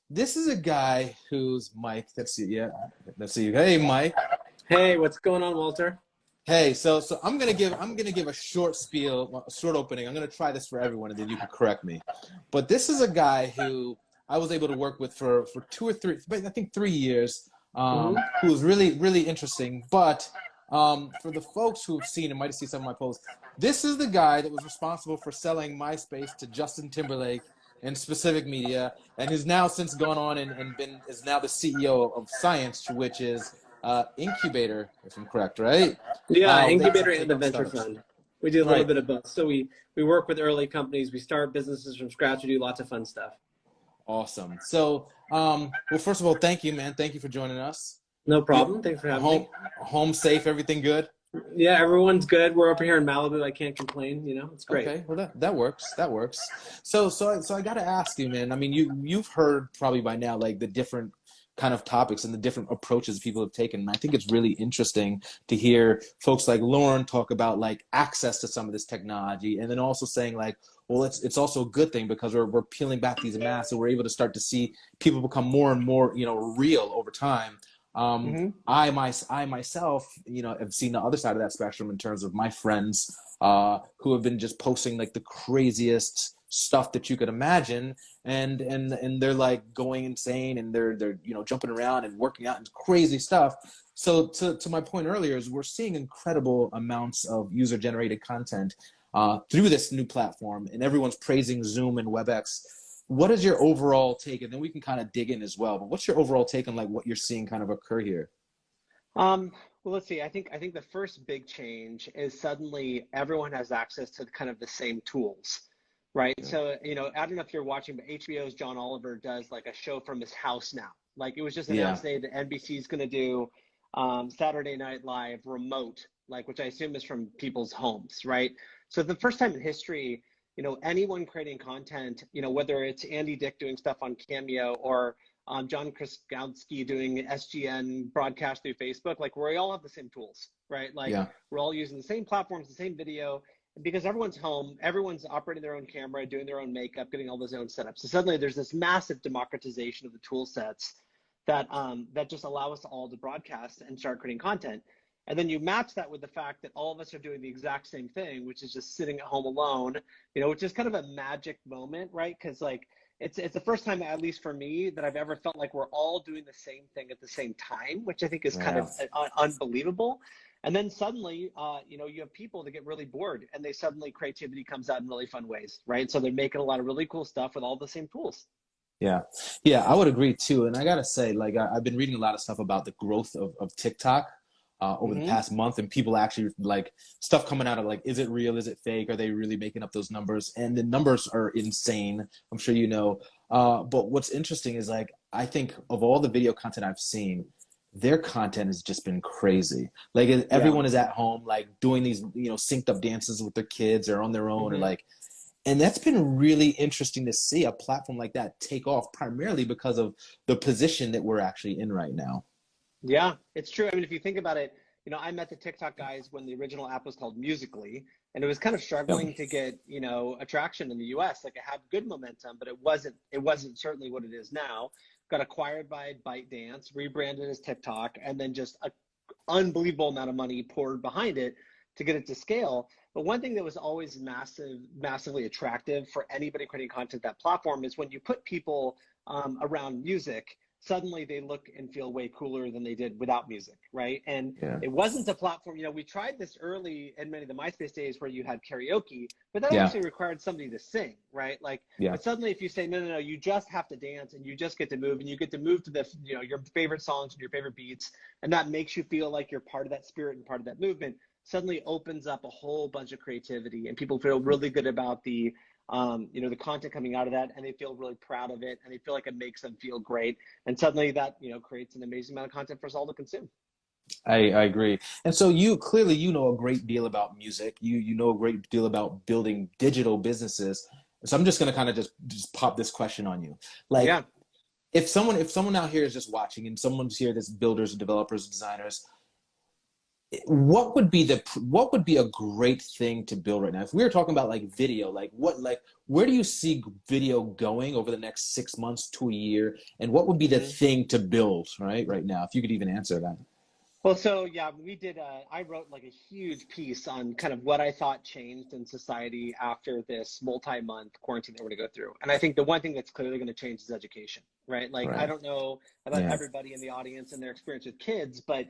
A: This is a guy who's Mike. Let's see. Yeah. Let's see. Hey, Mike.
F: Hey, what's going on, Walter?
A: Hey, so I'm gonna give a short spiel, a short opening. I'm gonna try this for everyone, and then you can correct me. But this is a guy who I was able to work with for 2 or 3, I think 3 years. Who was really interesting. But for the folks who have seen and might have seen some of my posts, this is the guy that was responsible for selling MySpace to Justin Timberlake and Specific Media, and who's now since gone on and is now the CEO of Science, which is Incubator, if I'm correct, right?
F: Yeah, Incubator and the Venture Fund. We do a little bit of both. So we work with early companies. We start businesses from scratch. We do lots of fun stuff.
A: Awesome. So, well, first of all, thank you, man. Thank you for joining us.
F: No problem. Thanks for having me.
A: Home safe, everything good?
F: Yeah, everyone's good. We're up here in Malibu. I can't complain. You know, it's great.
A: Okay, well that works. That works. So I got to ask you, man. I mean, you've heard probably by now like the different kind of topics and the different approaches people have taken. And I think it's really interesting to hear folks like Lauren talk about like access to some of this technology, and then also saying like, well, it's also a good thing because we're peeling back these masks and we're able to start to see people become more and more, you know, real over time. I myself, you know, have seen the other side of that spectrum in terms of my friends who have been just posting like the craziest stuff that you could imagine, and they're like going insane, and they're you know, jumping around and working out and crazy stuff. So to my point earlier is we're seeing incredible amounts of user generated content through this new platform, and everyone's praising Zoom and WebEx. What is your overall take? And then we can kind of dig in as well, but what's your overall take on like what you're seeing kind of occur here?
G: Well, let's see. I think the first big change is suddenly everyone has access to kind of the same tools, right? Yeah. So, you know, I don't know if you're watching, but HBO's John Oliver does like a show from his house now. Like it was just announced today that NBC is going to do Saturday Night Live remote, like, which I assume is from people's homes, right? So the first time in history, you know, anyone creating content, you know, whether it's Andy Dick doing stuff on Cameo or John Krasinski doing SGN broadcast through Facebook, like we all have the same tools, right? Like we're all using the same platforms, the same video, because everyone's home, everyone's operating their own camera, doing their own makeup, getting all those own setups. So suddenly there's this massive democratization of the tool sets that that just allow us all to broadcast and start creating content. And then you match that with the fact that all of us are doing the exact same thing, which is just sitting at home alone, which is kind of a magic moment, right? Because like it's the first time, at least for me, that I've ever felt like we're all doing the same thing at the same time, which I think is kind of unbelievable. And then suddenly, you have people that get really bored, and they suddenly creativity comes out in really fun ways, right? So they're making a lot of really cool stuff with all the same tools.
A: Yeah, I would agree too. And I gotta say, like, I've been reading a lot of stuff about the growth of TikTok over the past month, and people actually like stuff coming out of like, is it real? Is it fake? Are they really making up those numbers? And the numbers are insane. I'm sure you know. But what's interesting is like, I think of all the video content I've seen, their content has just been crazy. Like everyone is at home, like doing these, synced up dances with their kids or on their own, or like, and that's been really interesting to see a platform like that take off, primarily because of the position that we're actually in right now.
G: Yeah, it's true. I mean, if you think about it, I met the TikTok guys when the original app was called Musical.ly, and it was kind of struggling to get, attraction in the US. Like it had good momentum, but it wasn't certainly what it is now. Got acquired by ByteDance, rebranded as TikTok, and then just an unbelievable amount of money poured behind it to get it to scale. But one thing that was always massively attractive for anybody creating content that platform is when you put people around music, suddenly they look and feel way cooler than they did without music, right? And it wasn't a platform, we tried this early in many of the MySpace days where you had karaoke, but that actually required somebody to sing, right? Like, but suddenly if you say, no, you just have to dance and you just get to move, and you get to move to the, your favorite songs and your favorite beats, and that makes you feel like you're part of that spirit and part of that movement, suddenly opens up a whole bunch of creativity, and people feel really good about the the content coming out of that, and they feel really proud of it, and they feel like it makes them feel great. And suddenly that, creates an amazing amount of content for us all to consume.
A: I agree. And so you clearly, know a great deal about music. You know a great deal about building digital businesses. So I'm just going to kind of just pop this question on you. Like, if someone out here is just watching, and someone's here that's builders, developers, designers, what would be a great thing to build right now? If we were talking about like video, where do you see video going over the next 6 months to a year? And what would be the thing to build right now? If you could even answer that.
G: Well, so we did, I wrote like a huge piece on kind of what I thought changed in society after this multi-month quarantine that we're gonna go through. And I think the one thing that's clearly gonna change is education, right? Like, I don't know about everybody in the audience and their experience with kids, but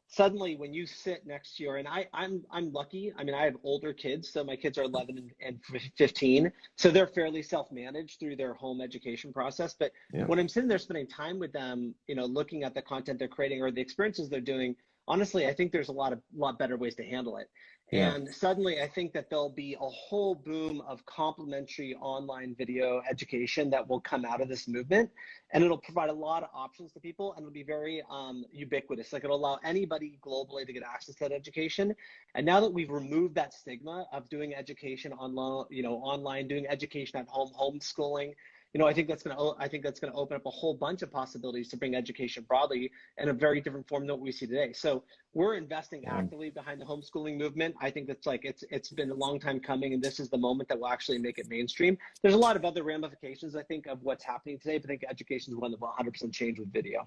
G: suddenly when you sit next to and I'm lucky. I mean, I have older kids, so my kids are 11 and 15, so they're fairly self-managed through their home education process. But when I'm sitting there spending time with them, looking at the content they're creating or the experiences they're doing, honestly, I think there's a lot better ways to handle it. And suddenly I think that there'll be a whole boom of complementary online video education that will come out of this movement, and it'll provide a lot of options to people, and it'll be very ubiquitous. Like, it'll allow anybody globally to get access to that education. And now that we've removed that stigma of doing education online, doing education at home, homeschooling, I think that's going to open up a whole bunch of possibilities to bring education broadly in a very different form than what we see today. So we're investing actively behind the homeschooling movement. I think that's it's been a long time coming, and this is the moment that will actually make it mainstream. There's a lot of other ramifications, I think, of what's happening today, but I think education is one that will 100% change with video.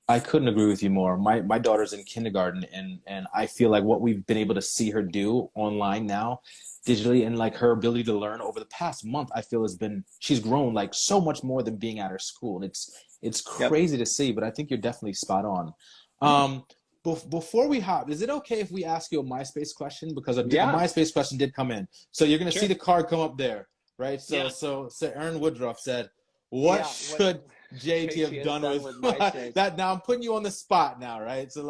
A: I couldn't agree with you more. My daughter's in kindergarten, and I feel like what we've been able to see her do online now, digitally, and like her ability to learn over the past month, I feel she's grown like so much more than being at her school. And it's crazy to see, but I think you're definitely spot on. Before we hop, is it okay if we ask you a MySpace question? Because a MySpace question did come in. So you're going to see the card come up there, right? So Aaron Woodruff said, what should JT have done with that? Now I'm putting you on the spot now, right? So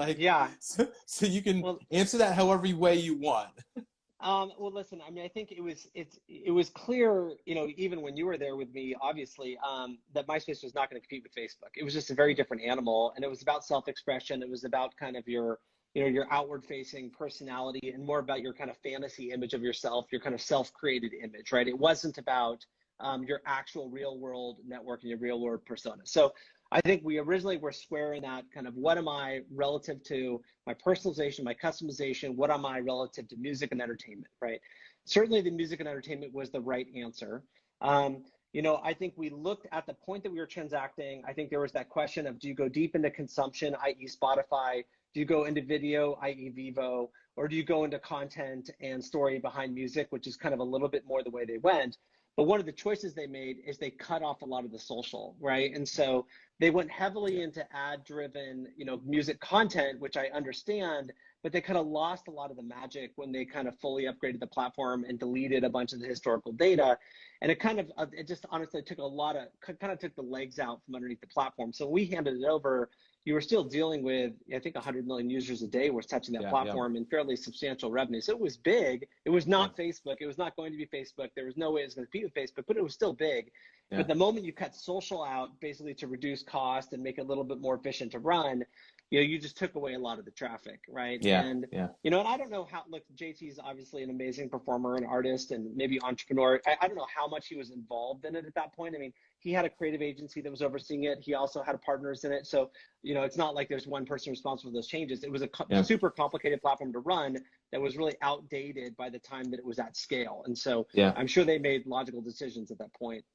A: so you can answer that however way you want.
G: Well, listen, I mean, I think it was clear, even when you were there with me, obviously, that MySpace was not going to compete with Facebook. It was just a very different animal, and it was about self-expression. It was about kind of your outward-facing personality, and more about your kind of fantasy image of yourself, your kind of self-created image, right? It wasn't about your actual real-world network and your real-world persona. So I think we originally were square in that kind of what am I relative to my personalization, my customization, what am I relative to music and entertainment, right? Certainly the music and entertainment was the right answer. You know, I think we looked at the point that we were transacting. I think there was that question of, do you go deep into consumption, i.e. Spotify? Do you go into video, i.e. Vivo? Or do you go into content and story behind music, which is kind of a little bit more the way they went? But one of the choices they made is they cut off a lot of the social, right? And so they went heavily into ad-driven, you know, music content, which I understand, but they kind of lost a lot of the magic when they kind of fully upgraded the platform and deleted a bunch of the historical data. And it kind of, it just honestly took took the legs out from underneath the platform. So we handed it over. You were still dealing with, I think, 100 million users a day was touching that platform and fairly substantial revenue. So it was big. It was not Facebook. It was not going to be Facebook. There was no way it was going to compete with Facebook, but it was still big. But the moment you cut social out, basically to reduce cost and make it a little bit more efficient to run, you know, you just took away a lot of the traffic, right? You know, and I don't know how, look, JT's obviously an amazing performer and artist and maybe entrepreneur. I don't know how much he was involved in it at that point. I mean, he had a creative agency that was overseeing it. He also had partners in it. So, you know, it's not like there's one person responsible for those changes. It was a super complicated platform to run that was really outdated by the time that it was at scale. And so I'm sure they made logical decisions at that point.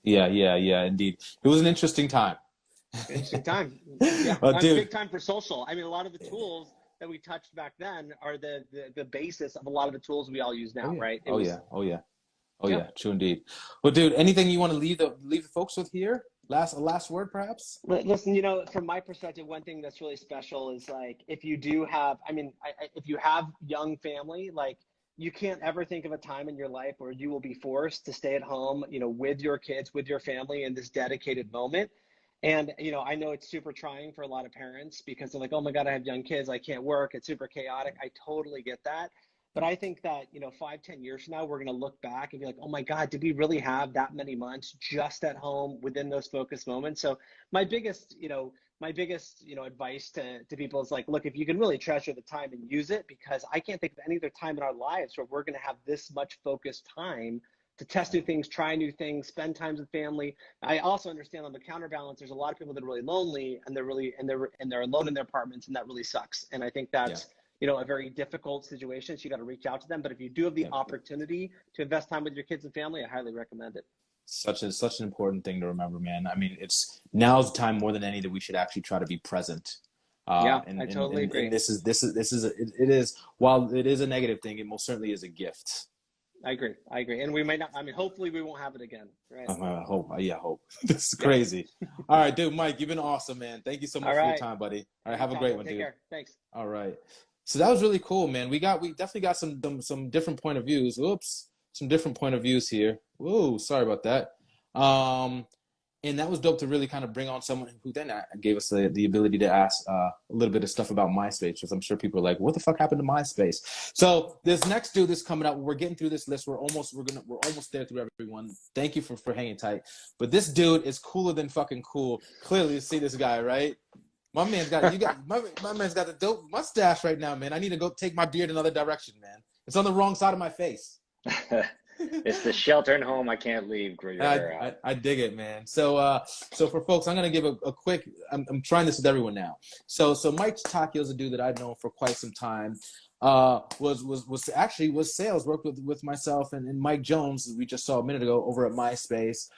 A: Yeah, indeed. It was an interesting time.
G: Interesting time. Big time for social. I mean, a lot of the tools that we touched back then are the basis of a lot of the tools we all use now, right? True indeed. Well, dude, anything you want to leave the folks with here? Last word, perhaps? Listen, you know, from my perspective, one thing that's really special is like, if you do have, if you have young family, like, you can't ever think of a time in your life where you will be forced to stay at home, you know, with your kids, with your family in this dedicated moment. And, you know, I know it's super trying for a lot of parents because they're like, oh my God, I have young kids. I can't work. It's super chaotic. I totally get that. But I think that, you know, 5-10 years from now, we're going to look back and be like, oh my God, did we really have that many months just at home within those focused moments? So my biggest advice to people is like, look, if you can really treasure the time and use it, because I can't think of any other time in our lives where we're going to have this much focused time to test new things, try new things, spend time with family. I also understand on the counterbalance, there's a lot of people that are really lonely and they're alone in their apartments, and that really sucks. And I think that's, you know, a very difficult situation. So you got to reach out to them. But if you do have the opportunity to invest time with your kids and family, I highly recommend it.
A: Such an important thing to remember, man. I mean, now's the time more than any that we should actually try to be present.
G: I totally agree.
A: And it is, while it is a negative thing, it most certainly is a gift.
G: I agree. And we might not, hopefully we won't have it again. Right.
A: I hope. This is crazy. All right, dude, Mike, you've been awesome, man. Thank you so much for your time, buddy. All right, have a great one, dude. Take care.
G: Thanks.
A: All right. So that was really cool, man. We definitely got some different point of views. Oops. Some different point of views here. Whoa, sorry about that. And that was dope to really kind of bring on someone who then gave us the ability to ask a little bit of stuff about MySpace, because I'm sure people are like, what the fuck happened to MySpace? So this next dude is coming up. We're getting through this list. We're almost there through everyone. Thank you for hanging tight. But this dude is cooler than fucking cool. Clearly, you see this guy, right? My man's got my man's got the dope mustache right now, man. I need to go take my beard another direction, man. It's on the wrong side of my face.
H: It's the sheltering home I can't leave.
A: I dig it, man. So for folks, I'm gonna give a quick. I'm trying this with everyone now. So Mike Takio is a dude that I've known for quite some time. Was sales, worked with myself and Mike Jones, as we just saw a minute ago, over at MySpace.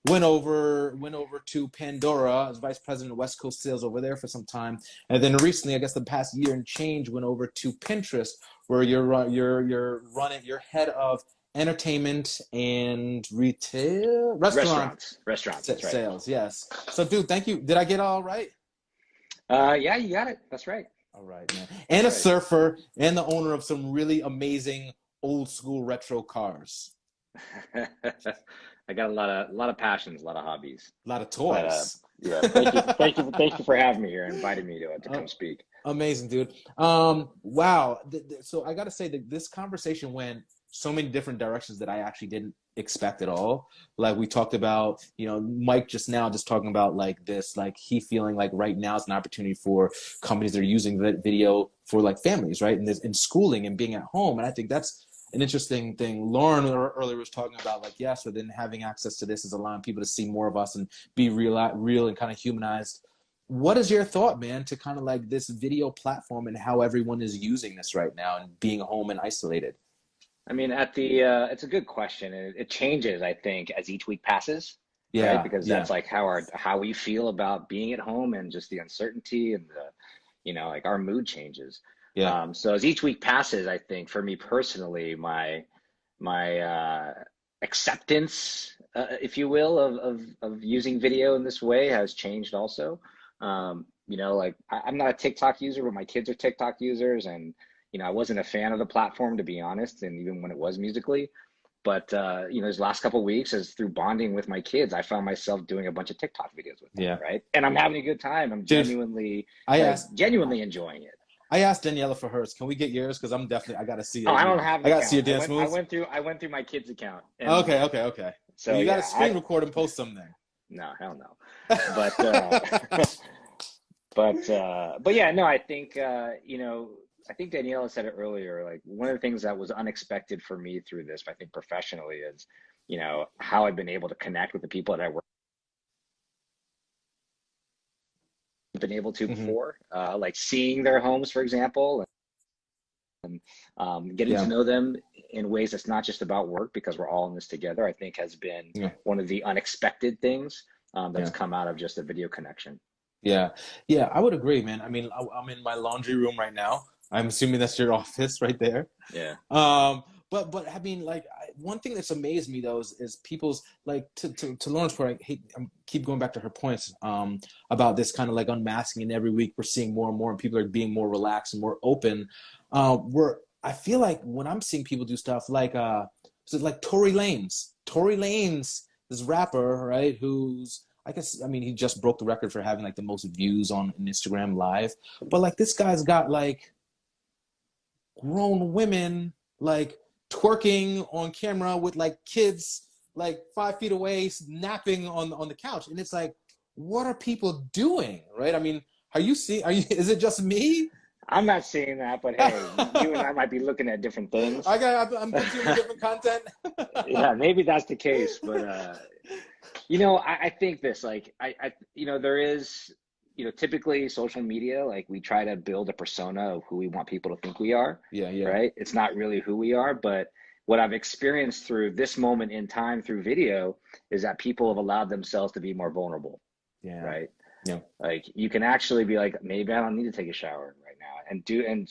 A: Went over to Pandora as vice president of West Coast sales over there for some time, and then recently, I guess the past year and change, went over to Pinterest, where you're head of entertainment and restaurants.
H: That's right.
A: Sales. Yes. So, dude, thank you. Did I get it all right?
H: Yeah, you got it. That's right.
A: All right, man. And a surfer, and the owner of some really amazing old school retro cars.
H: I got a lot of passions, a lot of hobbies,
A: a lot of toys.
H: But, thank you for having me here and inviting me to come speak.
A: Amazing, dude. Wow. So I got to say that this conversation went so many different directions that I actually didn't expect at all. Like we talked about, Mike just talking about like this, like he feeling like right now is an opportunity for companies that are using video for like families, right? And schooling and being at home. And I think that's an interesting thing. Lauren earlier was talking about like, yeah, so then having access to this is allowing people to see more of us and be real and kind of humanized. What is your thought, man, to kind of like this video platform and how everyone is using this right now and being home and isolated?
H: I mean, it's a good question. It changes, I think, as each week passes.
A: Yeah,
H: right? Because that's like how we feel about being at home and just the uncertainty and like our mood changes.
A: Yeah.
H: So as each week passes, I think for me personally, my acceptance, if you will, of using video in this way has changed also. Like I'm not a TikTok user, but my kids are TikTok users, and I wasn't a fan of the platform, to be honest, and even when it was Musically. But these last couple of weeks, as through bonding with my kids, I found myself doing a bunch of TikTok videos with them, right? And I'm having a good time. I'm genuinely enjoying it.
A: I asked Daniela for hers. Can we get yours? Because I gotta see it.
H: Oh, I don't have.
A: I gotta see your dance moves.
H: I went through my kids' account.
A: And, okay. So you gotta screen record and post them then.
H: No, hell no. But yeah, no. I think I think Daniela said it earlier, like one of the things that was unexpected for me through this, I think professionally, is, how I've been able to connect with the people that I work been able to before, like seeing their homes, for example, and getting to know them in ways that's not just about work, because we're all in this together, I think has been one of the unexpected things that's come out of just a video connection. Yeah,
A: I would agree, man. I mean, I'm in my laundry room right now. I'm assuming that's your office right there.
H: Yeah.
A: But I mean, like, one thing that's amazed me though is people's, like, to Lauren's point. I keep going back to her points about this kind of like unmasking, and every week we're seeing more and more, and people are being more relaxed and more open. I feel like when I'm seeing people do stuff like Tory Lanez, this rapper, right? He just broke the record for having like the most views on an Instagram live. But like this guy's got like grown women like twerking on camera with like kids like 5 feet away napping on the couch, and it's like, what are people doing, right? I mean, is it just me?
H: I'm not seeing that, but hey, you and I might be looking at different things.
A: I'm consuming different content.
H: Yeah, maybe that's the case, but I think this, like, there is, typically social media, like we try to build a persona of who we want people to think we are.
A: Yeah.
H: Right? It's not really who we are, but what I've experienced through this moment in time through video is that people have allowed themselves to be more vulnerable.
A: Yeah.
H: Right?
A: Yeah.
H: Like you can actually be like, maybe I don't need to take a shower right now, and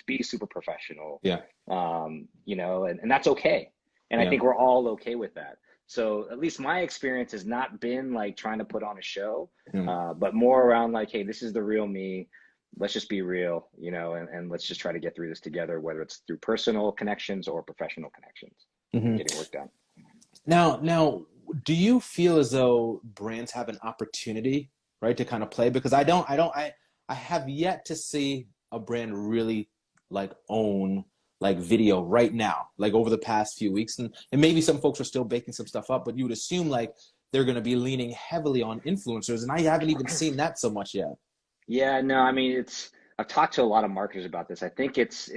H: be super professional.
A: Yeah.
H: And that's okay. And I think we're all okay with that. So at least my experience has not been like trying to put on a show, but more around like, hey, this is the real me. Let's just be real, and let's just try to get through this together, whether it's through personal connections or professional connections, getting work done.
A: Now, do you feel as though brands have an opportunity, right, to kind of play? Because I have yet to see a brand really like own like video right now, like over the past few weeks, and maybe some folks are still baking some stuff up, but you would assume like they're going to be leaning heavily on influencers, and I haven't even seen that so much yet.
H: Yeah, no, I mean, I've talked to a lot of marketers about this. I think it's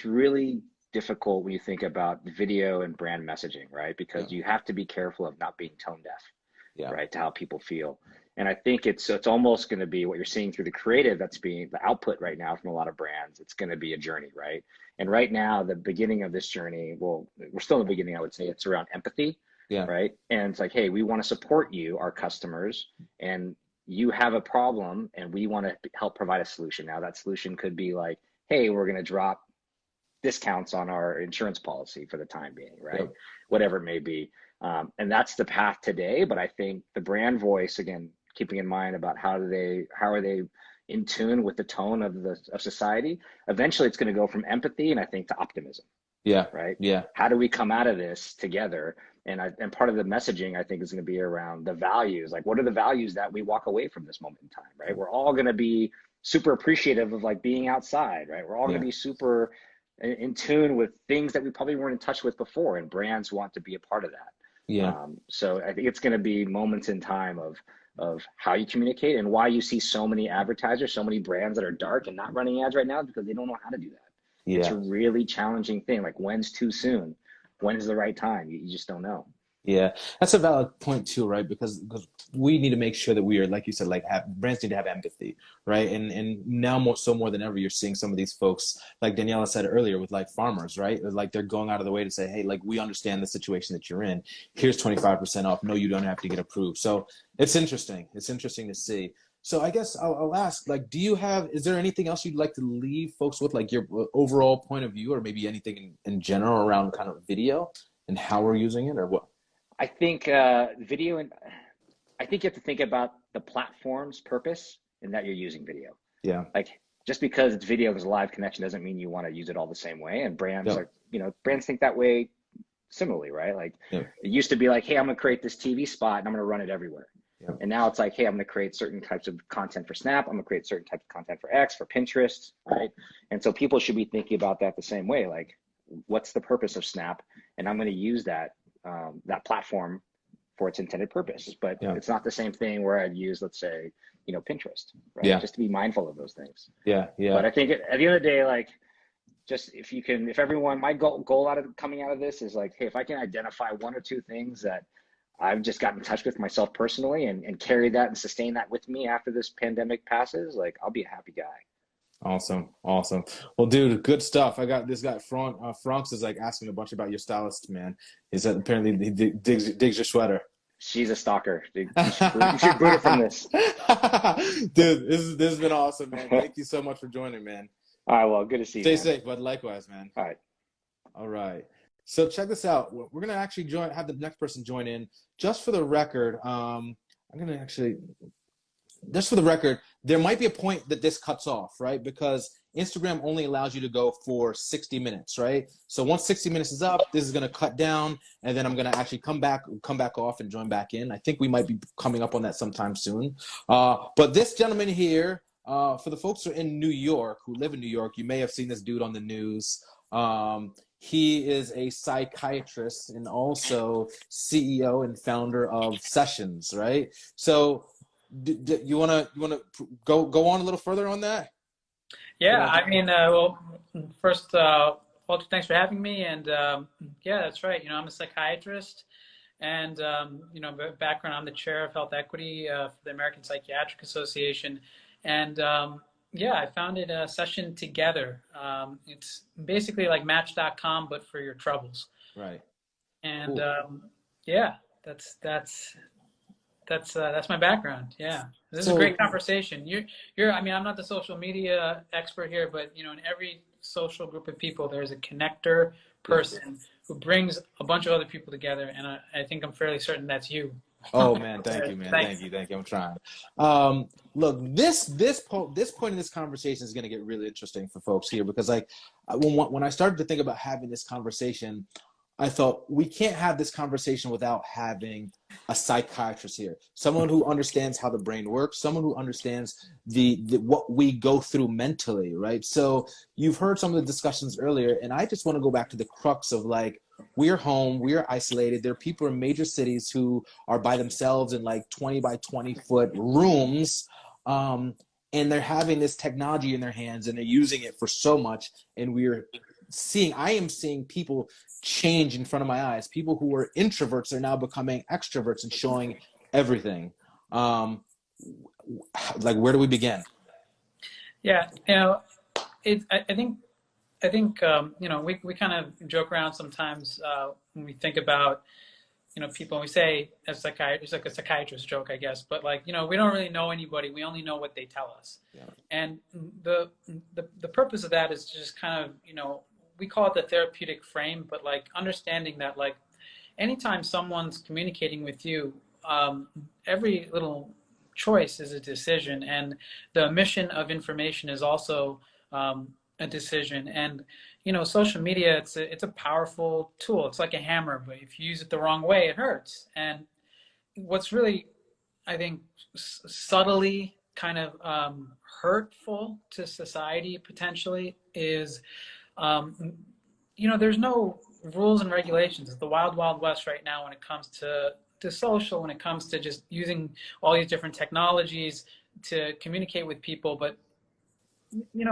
H: really difficult when you think about video and brand messaging, right? Because you have to be careful of not being tone deaf, right, to how people feel. And I think it's almost going to be what you're seeing through the creative that's being the output right now from a lot of brands. It's going to be a journey, right? And right now, the beginning of this journey, well, we're still in the beginning, I would say. It's around empathy, right? And it's like, hey, we want to support you, our customers, and you have a problem, and we want to help provide a solution. Now, that solution could be like, hey, we're going to drop discounts on our insurance policy for the time being, right? Whatever it may be. And that's the path today. But I think the brand voice, again, keeping in mind about how are they in tune with the tone of society, eventually it's going to go from empathy, and I think, to optimism. Right. How do we come out of this together? And part of the messaging, I think, is going to be around the values. Like, what are the values that we walk away from this moment in time, right? We're all going to be super appreciative of like being outside, right? We're all going to be super in tune with things that we probably weren't in touch with before, and brands want to be a part of that. So I think it's going to be moments in time of how you communicate, and why you see so many advertisers, so many brands that are dark and not running ads right now, because they don't know how to do that. It's a really challenging thing. Like, when's too soon? when is the right time? You just don't know.
A: Yeah, that's a valid point too, right? Because we need to make sure that we are, like you said, like brands need to have empathy, right? And now more than ever, you're seeing some of these folks, like Daniela said earlier, with like farmers, right? Like they're going out of the way to say, hey, like we understand the situation that you're in. Here's 25% off. No, you don't have to get approved. So it's interesting. It's interesting to see. So I guess I'll ask, like, is there anything else you'd like to leave folks with, like your overall point of view, or maybe anything in general around kind of video and how we're using it, or what?
H: I think video, and I think you have to think about the platform's purpose and that you're using video.
A: Yeah.
H: Like just because it's video, there's a live connection doesn't mean you want to use it all the same way. And brands are, brands think that way similarly, right? Like it used to be like, hey, I'm gonna create this TV spot and I'm gonna run it everywhere. And now it's like, hey, I'm gonna create certain types of content for Snap. I'm gonna create certain types of content for X, for Pinterest, right? And so people should be thinking about that the same way. Like, what's the purpose of Snap? And I'm gonna use that platform for its intended purpose, but it's not the same thing where I'd use, let's say, Pinterest, right? Just to be mindful of those things. But I think at the end of the day, like, just if everyone, my goal coming out of this is like, hey, if I can identify one or two things that I've just gotten in touch with myself personally and carry that and sustain that with me after this pandemic passes, like, I'll be a happy guy.
A: Awesome. Well, dude, good stuff. I got this guy, Franks is like asking a bunch about your stylist, man. He said apparently he digs your sweater.
H: She's a stalker. Dude. You should boot her from this.
A: Dude, this has been awesome, man. Thank you so much for joining, man.
H: All right, well, good to see you.
A: Stay safe, bud. Likewise, man.
H: All right.
A: So check this out. We're gonna actually have the next person join in. Just for the record, just for the record, there might be a point that this cuts off, right? Because Instagram only allows you to go for 60 minutes, right? So once 60 minutes is up, this is going to cut down, and then I'm going to actually come back off and join back in. I think we might be coming up on that sometime soon. But this gentleman here, for the folks who are in New York, who live in New York, you may have seen this dude on the news. He is a psychiatrist and also CEO and founder of Sessions, right? So you want to go on a little further on that?
I: Yeah, I mean, well, first, Walter, thanks for having me. And yeah, that's right. I'm a psychiatrist, and background, I'm the chair of health equity for the American Psychiatric Association, and yeah, I founded a Session Together. It's basically like Match.com, but for your troubles.
A: Right.
I: And
A: cool.
I: Yeah, that's my background. Yeah, this is a great conversation. I mean, I'm not the social media expert here, but in every social group of people, there's a connector person who brings a bunch of other people together, and I think I'm fairly certain that's you.
A: Oh man, thank you, man. Thank you. I'm trying. Look, this point in this conversation is going to get really interesting for folks here, because like when I started to think about having this conversation, I thought we can't have this conversation without having a psychiatrist here, someone who understands how the brain works, someone who understands the what we go through mentally, right? So you've heard some of the discussions earlier, and I just want to go back to the crux of like, we're home, we're isolated. There are people in major cities who are by themselves in like 20 by 20 foot rooms, and they're having this technology in their hands and they're using it for so much. And I am seeing people change in front of my eyes. People who were introverts are now becoming extroverts and showing everything. Like, where do we begin?
I: Yeah, I think we kind of joke around sometimes when we think about people, and we say as psychiatrists, like a psychiatrist joke, I guess, but like we don't really know anybody. We only know what they tell us. Yeah. And the purpose of that is just kind of we call it the therapeutic frame, but like understanding that like anytime someone's communicating with you, every little choice is a decision, and the omission of information is also a decision. And social media, it's a powerful tool. It's like a hammer, but if you use it the wrong way, it hurts. And what's really, I think, subtly kind of hurtful to society potentially is there's no rules and regulations. It's the wild, wild west right now when it comes to social, when it comes to just using all these different technologies to communicate with people. But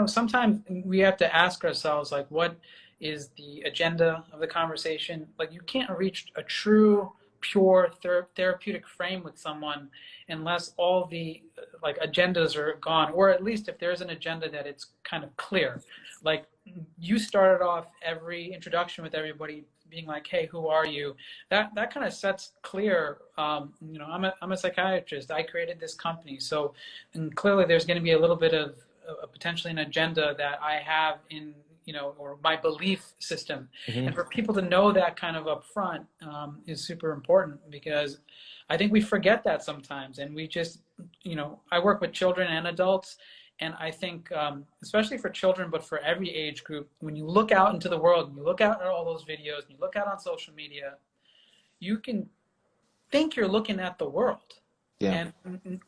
I: sometimes we have to ask ourselves, like, what is the agenda of the conversation. Like you can't reach a true, pure therapeutic frame with someone unless all the like agendas are gone, or at least if there's an agenda that it's kind of clear. Like you started off every introduction with everybody being like, hey, who are you? That kind of sets clear, you know, I'm a psychiatrist. I created this company. So, and clearly there's going to be a little bit of potentially an agenda that I have in, you know, or my belief system.
A: Mm-hmm.
I: And for people to know that kind of upfront is super important, because I think we forget that sometimes. And we just, you know, I work with children and adults. And I think, especially for children, but for every age group, when you look out into the world, and you look out at all those videos, and you look out on social media, you can think you're looking at the world.
A: Yeah.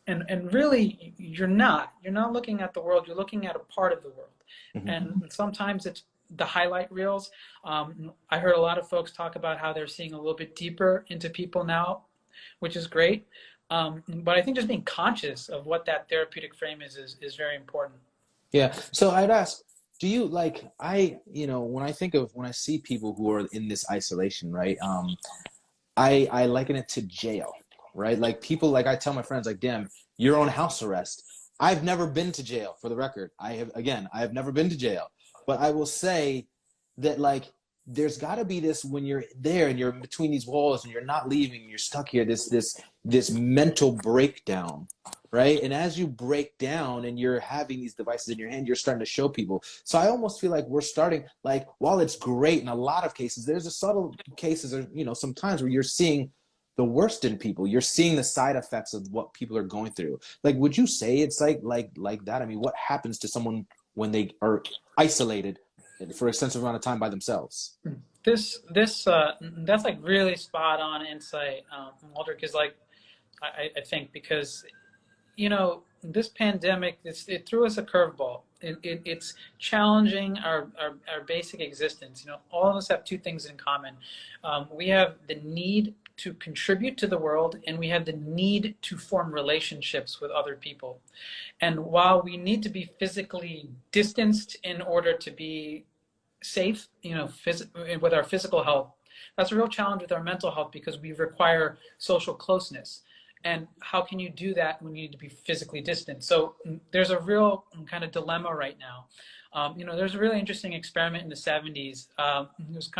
I: And really, you're not. You're not looking at the world. You're looking at a part of the world.
A: Mm-hmm.
I: And sometimes it's the highlight reels. I heard a lot of folks talk about how they're seeing a little bit deeper into people now, which is great. But I think just being conscious of what that therapeutic frame is very important.
A: Yeah. So I'd ask, do you like, you know, when I see people who are in this isolation, right? I liken it to jail, right? Like people, like I tell my friends, like, damn, you're on house arrest. I've never been to jail, for the record. I have never been to jail, but I will say that like, there's got to be this, when you're there and you're between these walls and you're not leaving, you're stuck here, this mental breakdown, right? And as you break down and you're having these devices in your hand, you're starting to show people. So I almost feel like we're starting, like, while it's great in a lot of cases, there's a subtle cases, or, you know, sometimes where you're seeing the worst in people. You're seeing the side effects of what people are going through. Like, would you say it's like that? I mean, what happens to someone when they are isolated for an extensive amount of time by themselves?
I: That's like really spot on insight, Walter, because like I think, because, you know, this pandemic, it threw us a curveball. It's challenging our basic existence. You know, all of us have two things in common. We have the need to contribute to the world, and we have the need to form relationships with other people. And while we need to be physically distanced in order to be safe, you know, with our physical health, that's a real challenge with our mental health, because we require social closeness. And how can you do that when you need to be physically distant? So there's a real kind of dilemma right now. You know, there's a really interesting experiment in the 70s. It's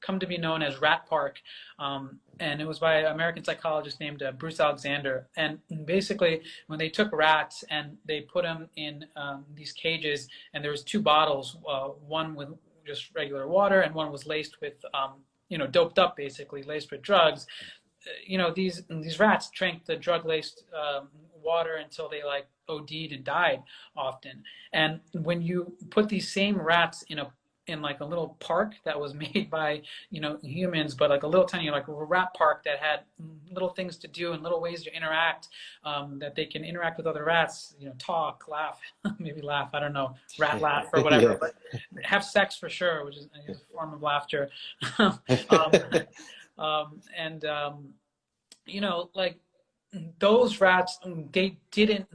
I: come to be known as Rat Park. And it was by an American psychologist named Bruce Alexander. And basically, when they took rats and they put them in these cages, and there was two bottles, one with just regular water and one was laced with, you know, doped up, basically, laced with drugs. You know, these rats drank the drug-laced water until they like OD'd and died often. And when you put these same rats in like a little park that was made by, you know, humans, but like a little tiny, like a rat park that had little things to do and little ways to interact, that they can interact with other rats, you know, talk, laugh, maybe laugh, I don't know, rat laugh or whatever, yeah. But have sex for sure, which is a form of laughter. You know, like those rats, they didn't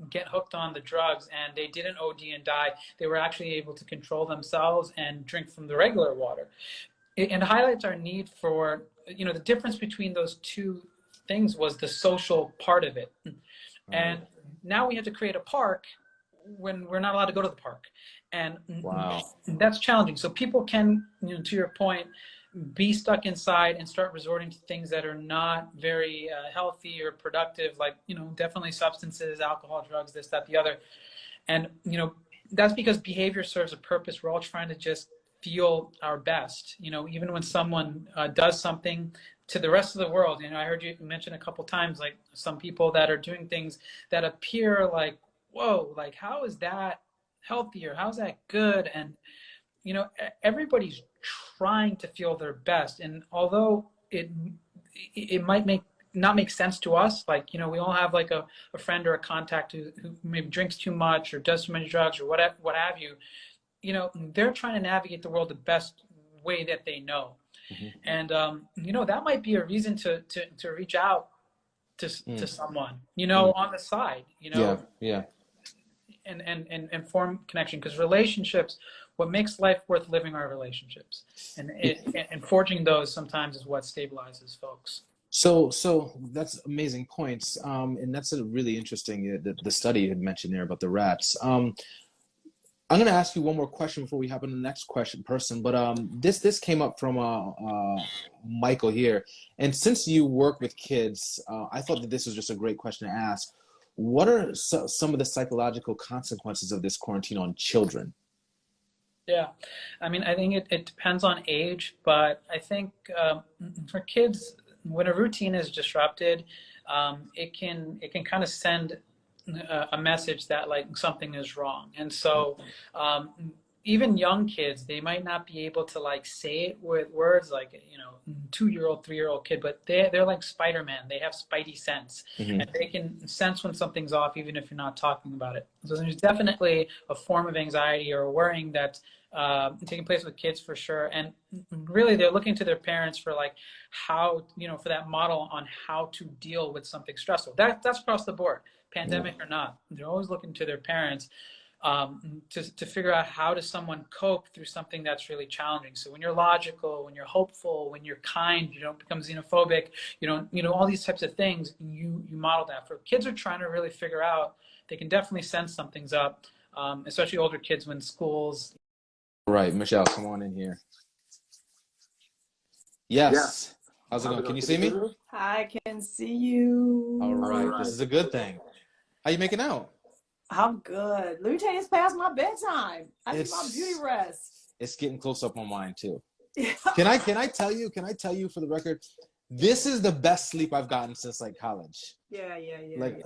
I: get hooked on the drugs, and they didn't OD and die. They were actually able to control themselves and drink from the regular water. It highlights our need for, you know, the difference between those two things was the social part of it. And now we have to create a park when we're not allowed to go to the park. And wow, that's challenging. So people can, you know, to your point, be stuck inside and start resorting to things that are not very healthy or productive, like, you know, definitely substances, alcohol, drugs, this, that, the other. And, you know, that's because behavior serves a purpose. We're all trying to just feel our best. You know, even when someone does something to the rest of the world, you know, I heard you mention a couple times, like some people that are doing things that appear like, whoa, like how is that healthy, or how's that good? And, you know, everybody's trying to feel their best. And although it might not make sense to us, like, you know, we all have like a friend or a contact who maybe drinks too much or does too many drugs or what have you, you know, they're trying to navigate the world the best way that they know. Mm-hmm. And, you know, that might be a reason to reach out to someone, you know, on the side, you know, and form connection, because relationships, what makes life worth living are relationships, and forging those sometimes is what stabilizes folks.
A: So that's amazing points, and that's a really interesting the study you had mentioned there about the rats. I'm going to ask you one more question before we hop on the next person. But this came up from Michael here, and since you work with kids, I thought that this was just a great question to ask. What are some of the psychological consequences of this quarantine on children?
I: Yeah, I mean, I think it depends on age, but I think for kids, when a routine is disrupted, it can kind of send a message that like something is wrong. And so even young kids, they might not be able to like say it with words like, 2-year-old, 3-year-old kid, but they're like Spider-Man. They have spidey sense, and they can sense when something's off even if you're not talking about it. So there's definitely a form of anxiety or worrying that's taking place with kids for sure. And really they're looking to their parents for like how, for that model on how to deal with something stressful. That's across the board, pandemic or not. They're always looking to their parents to figure out how does someone cope through something that's really challenging. So when you're logical, when you're hopeful, when you're kind, you don't become xenophobic, all these types of things, you model that. For kids are trying to really figure out, they can definitely sense something's up, especially older kids when schools.
A: Right, Michelle, come on in here. Yes. Yeah. How's it going? Can you see me?
J: I can see you.
A: All right. This is a good thing. How you making out?
J: I'm good. Let me tell you, it's past my bedtime. I need my beauty rest.
A: It's getting close up on mine too. Can I tell you for the record, this is the best sleep I've gotten since like college.
J: Yeah.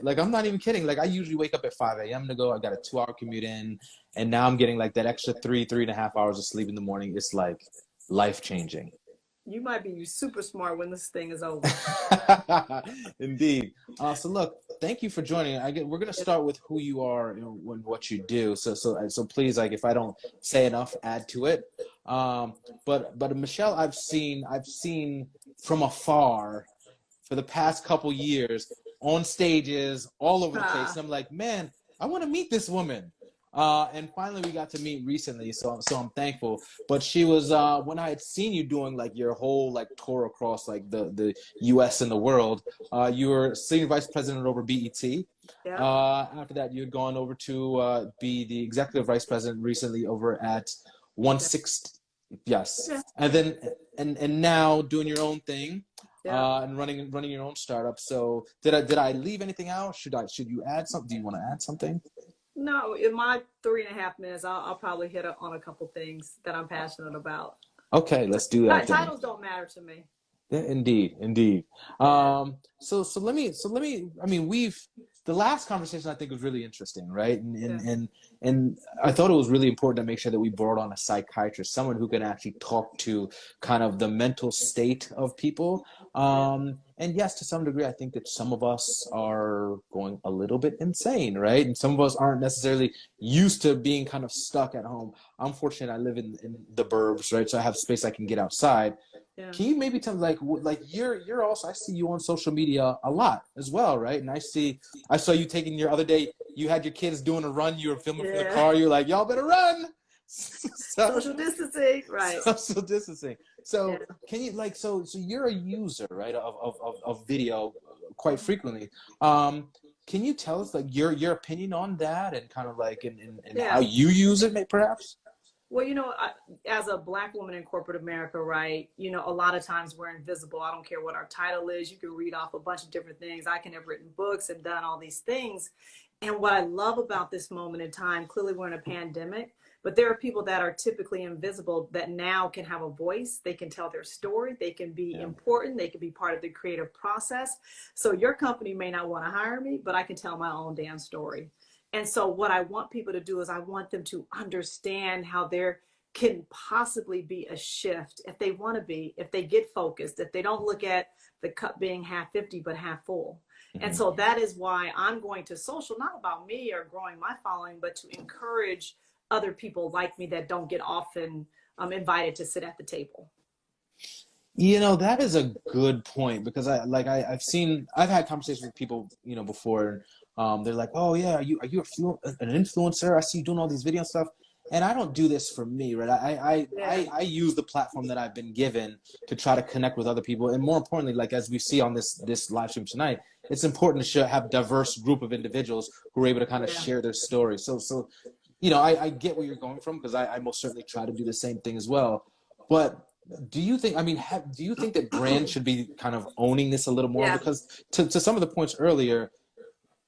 A: Like I'm not even kidding. Like I usually wake up at 5 a.m. to go. I got a 2-hour commute in, and now I'm getting like that extra 3.5 hours of sleep in the morning. It's like life changing.
J: You might be super smart when this thing is over.
A: Indeed. So look, thank you for joining. We're going to start with who you are and what you do. So please, like, if I don't say enough, add to it. But Michelle, I've seen from afar for the past couple years on stages all over the place. And I'm like, man, I want to meet this woman. And finally we got to meet recently, so I'm thankful. But she was when I had seen you doing like your whole like tour across like the US and the world, you were senior vice president over BET. Yeah. After that you had gone over to be the executive vice president recently over at 160. Yes. Yeah. And then and now doing your own thing. Yeah. And running your own startup. So did I leave anything out? Should you add something? Do you want to add something?
J: No, in my 3.5 minutes, I'll probably hit on a couple things that I'm passionate about.
A: Okay, let's do that.
J: Titles don't matter to me.
A: Yeah, indeed. So let me. I mean, the last conversation I think was really interesting, right? And I thought it was really important to make sure that we brought on a psychiatrist, someone who can actually talk to kind of the mental state of people. And yes, to some degree, I think that some of us are going a little bit insane, right? And some of us aren't necessarily used to being kind of stuck at home. I'm fortunate I live in the burbs, right? So I have space I can get outside. Yeah. Can you maybe tell me, like you're also, I see you on social media a lot as well, right? And I saw you taking your other day, you had your kids doing a run, you were filming from the car, you're like, y'all better run.
J: Social distancing, right?
A: Social distancing. So can you so you're a user, right, of video quite frequently. Can you tell us like your opinion on that and kind of like and how you use it, perhaps?
J: Well, as a Black woman in corporate America, right, a lot of times we're invisible. I don't care what our title is. You can read off a bunch of different things. I can have written books and done all these things. And what I love about this moment in time, clearly we're in a pandemic, but there are people that are typically invisible that now can have a voice. They can tell their story. They can be important. They can be part of the creative process. So your company may not want to hire me, but I can tell my own damn story. And so what I want people to do is I want them to understand how there can possibly be a shift if they want to be, if they get focused, if they don't look at the cup being half empty, but half full. Mm-hmm. And so that is why I'm going to social, not about me or growing my following, but to encourage other people like me that don't get often invited to sit at the table.
A: That is a good point, because I've had conversations with people, before. They're like, oh yeah, are you an influencer? I see you doing all these video stuff. and I don't do this for me, right? I use the platform that I've been given to try to connect with other people, and more importantly, like as we see on this live stream tonight, it's important to have diverse group of individuals who are able to kind of share their stories. So you know, I get where you're going from, because I most certainly try to do the same thing as well. But do you think, I mean, do you think that brands should be kind of owning this a little more? Because to some of the points earlier,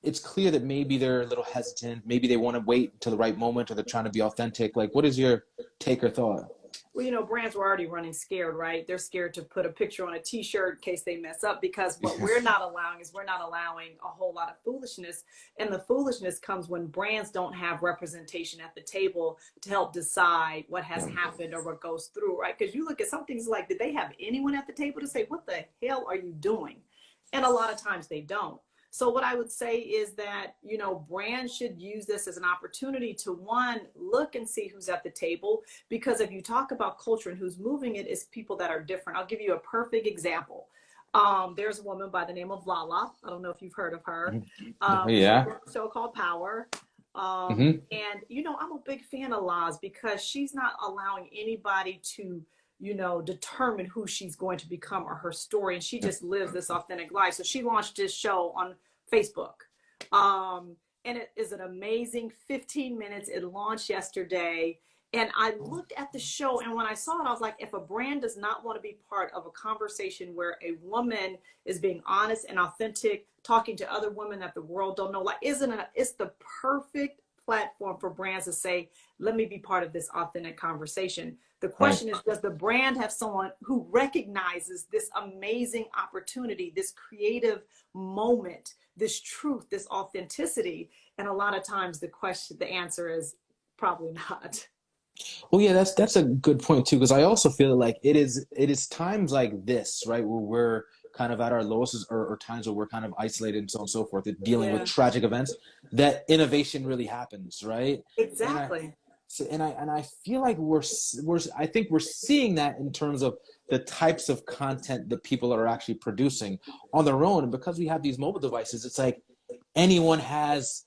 A: it's clear that maybe they're a little hesitant. Maybe they want to wait until the right moment, or they're trying to be authentic. Like, what is your take or thought?
J: Well, you know, brands were already running scared, right? They're scared to put a picture on a t-shirt in case they mess up, because what we're not allowing is we're not allowing a whole lot of foolishness. And the foolishness comes when brands don't have representation at the table to help decide what has happened or what goes through, right? Because you look at some things like, did they have anyone at the table to say, what the hell are you doing? And a lot of times they don't. So what I would say is that, you know, brands should use this as an opportunity to, one, look and see who's at the table, because if you talk about culture and who's moving it, is people that are different. I'll give you a perfect example. There's a woman by the name of Lala. I don't know if you've heard of her.
A: Yeah.
J: A show called Power. And, you know, I'm a big fan of Lala's because she's not allowing anybody to, you know, determine who she's going to become or her story. And she just lives this authentic life. So she launched this show on Facebook. And it is an amazing 15 minutes. It launched yesterday. And I looked at the show, and when I saw it, I was like, if a brand does not want to be part of a conversation where a woman is being honest and authentic, talking to other women that the world don't know, like, it's the perfect platform for brands to say, let me be part of this authentic conversation. The question is, does the brand have someone who recognizes this amazing opportunity, this creative moment, this truth, this authenticity? And a lot of times the answer is probably not.
A: Well, yeah, that's a good point too, because I also feel like it is times like this, right, where we're kind of at our lowest, or times where we're kind of isolated and so on and so forth, and dealing with tragic events, that innovation really happens, right?
J: Exactly.
A: And I feel like I think we're seeing that in terms of the types of content that people are actually producing on their own. And because we have these mobile devices, it's like anyone has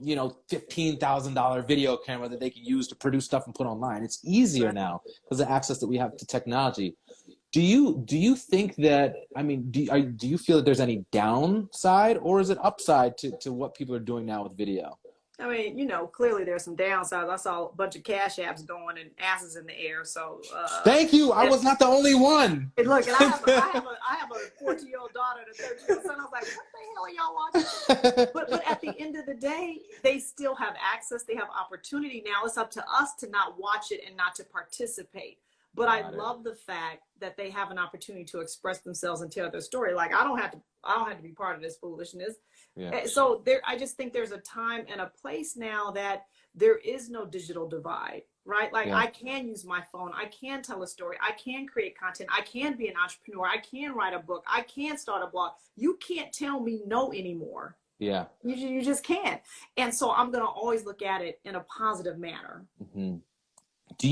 A: you know, $15,000 video camera that they can use to produce stuff and put online. It's easier now because of the access that we have to technology. Do you think that, I mean, do you feel that there's any downside, or is it upside to what people are doing now with video?
J: I mean, you know, clearly there's some downsides. I saw a bunch of cash apps going and asses in the air. So
A: thank you. I was not the only one.
J: And look, and I have a 14-year-old daughter and a 13-year-old son. I was like, what the hell are y'all watching? But at the end of the day, they still have access. They have opportunity. Now it's up to us to not watch it and not to participate. But I love the fact that they have an opportunity to express themselves and tell their story. Like, I don't have to be part of this foolishness. Yeah. So I just think there's a time and a place now that there is no digital divide, right? Like, I can use my phone. I can tell a story. I can create content. I can be an entrepreneur. I can write a book. I can start a blog. You can't tell me no anymore. Yeah. You just can't. And so I'm going to always look at it in a positive manner.
A: Mm-hmm. Do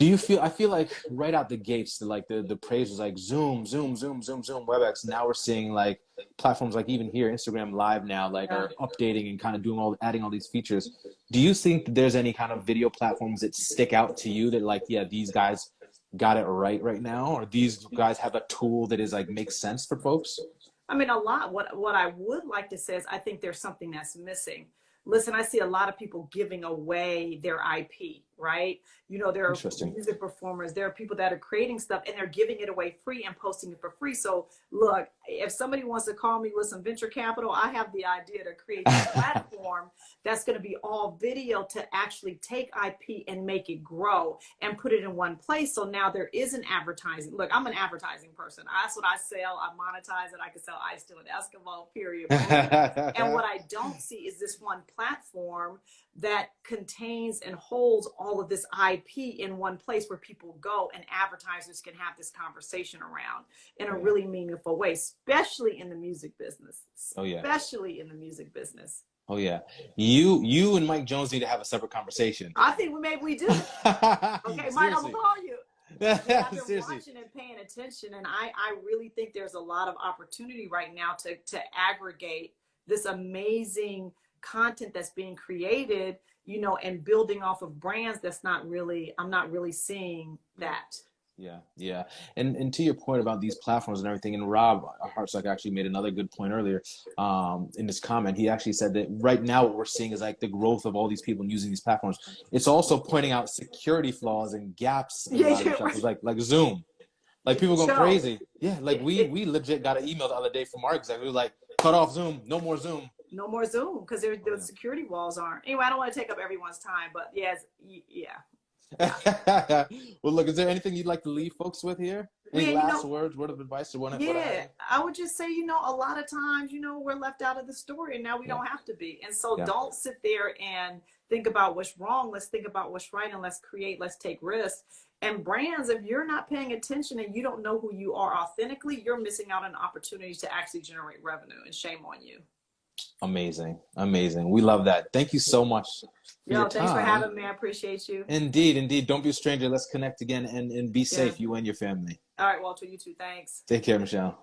A: you feel, I feel like right out the gates, like the praise was like Zoom, WebEx. Now we're seeing like platforms like even here, Instagram Live now, like are updating and kind of adding all these features. Do you think there's any kind of video platforms that stick out to you that like, yeah, these guys got it right now? Or these guys have a tool that is like, makes sense for folks?
J: I mean, a lot. What I would like to say is I think there's something that's missing. Listen, I see a lot of people giving away their IP, right? You know, there are music performers, there are people that are creating stuff and they're giving it away free and posting it for free. So look, if somebody wants to call me with some venture capital, I have the idea to create a platform that's going to be all video to actually take IP and make it grow and put it in one place. So now there is an advertising. Look, I'm an advertising person. That's what I sell. I monetize it. I can sell ice to an Eskimo, period. And what I don't see is this one platform that contains and holds all of this IP in one place where people go and advertisers can have this conversation around in a really meaningful way, especially in the music business. Especially in the music business.
A: Oh yeah, you and Mike Jones need to have a separate conversation.
J: I think maybe we do. Okay, Mike, I'm gonna call you. I've been watching and paying attention, and I really think there's a lot of opportunity right now to aggregate this amazing content that's being created, you know, and building off of brands that's not really, I'm not really seeing that.
A: Yeah, yeah. And to your point about these platforms and everything, and Rob Hartsock actually made another good point earlier in his comment. He actually said that right now what we're seeing is like the growth of all these people using these platforms. It's also pointing out security flaws and gaps in a lot of these platforms, like Zoom. Like people going crazy. Yeah, like we legit got an email the other day from our exec. We were like, cut off Zoom, no more Zoom.
J: No more Zoom, because the security walls aren't. Anyway, I don't want to take up everyone's time, but yes, yeah.
A: Well, look, is there anything you'd like to leave folks with here? Any last words, word of advice, or what?
J: Yeah, I would just say, you know, a lot of times, you know, we're left out of the story, and now we don't have to be. And so don't sit there and think about what's wrong. Let's think about what's right, and let's create, let's take risks. And brands, if you're not paying attention and you don't know who you are authentically, you're missing out on opportunities to actually generate revenue, and shame on you.
A: Amazing. Amazing. We love that. Thank you so much.
J: Thanks for having me. I appreciate you.
A: Indeed, indeed. Don't be a stranger. Let's connect again and be safe, you and your family.
J: All right, Walter, you too. Thanks.
A: Take care, Michelle.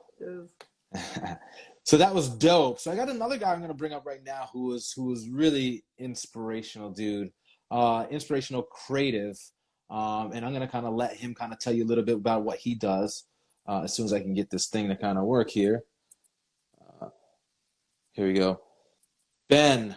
A: So that was dope. So I got another guy I'm going to bring up right now who was really inspirational, dude. Inspirational creative. And I'm going to kind of let him kind of tell you a little bit about what he does as soon as I can get this thing to kind of work here. Here we go. Ben.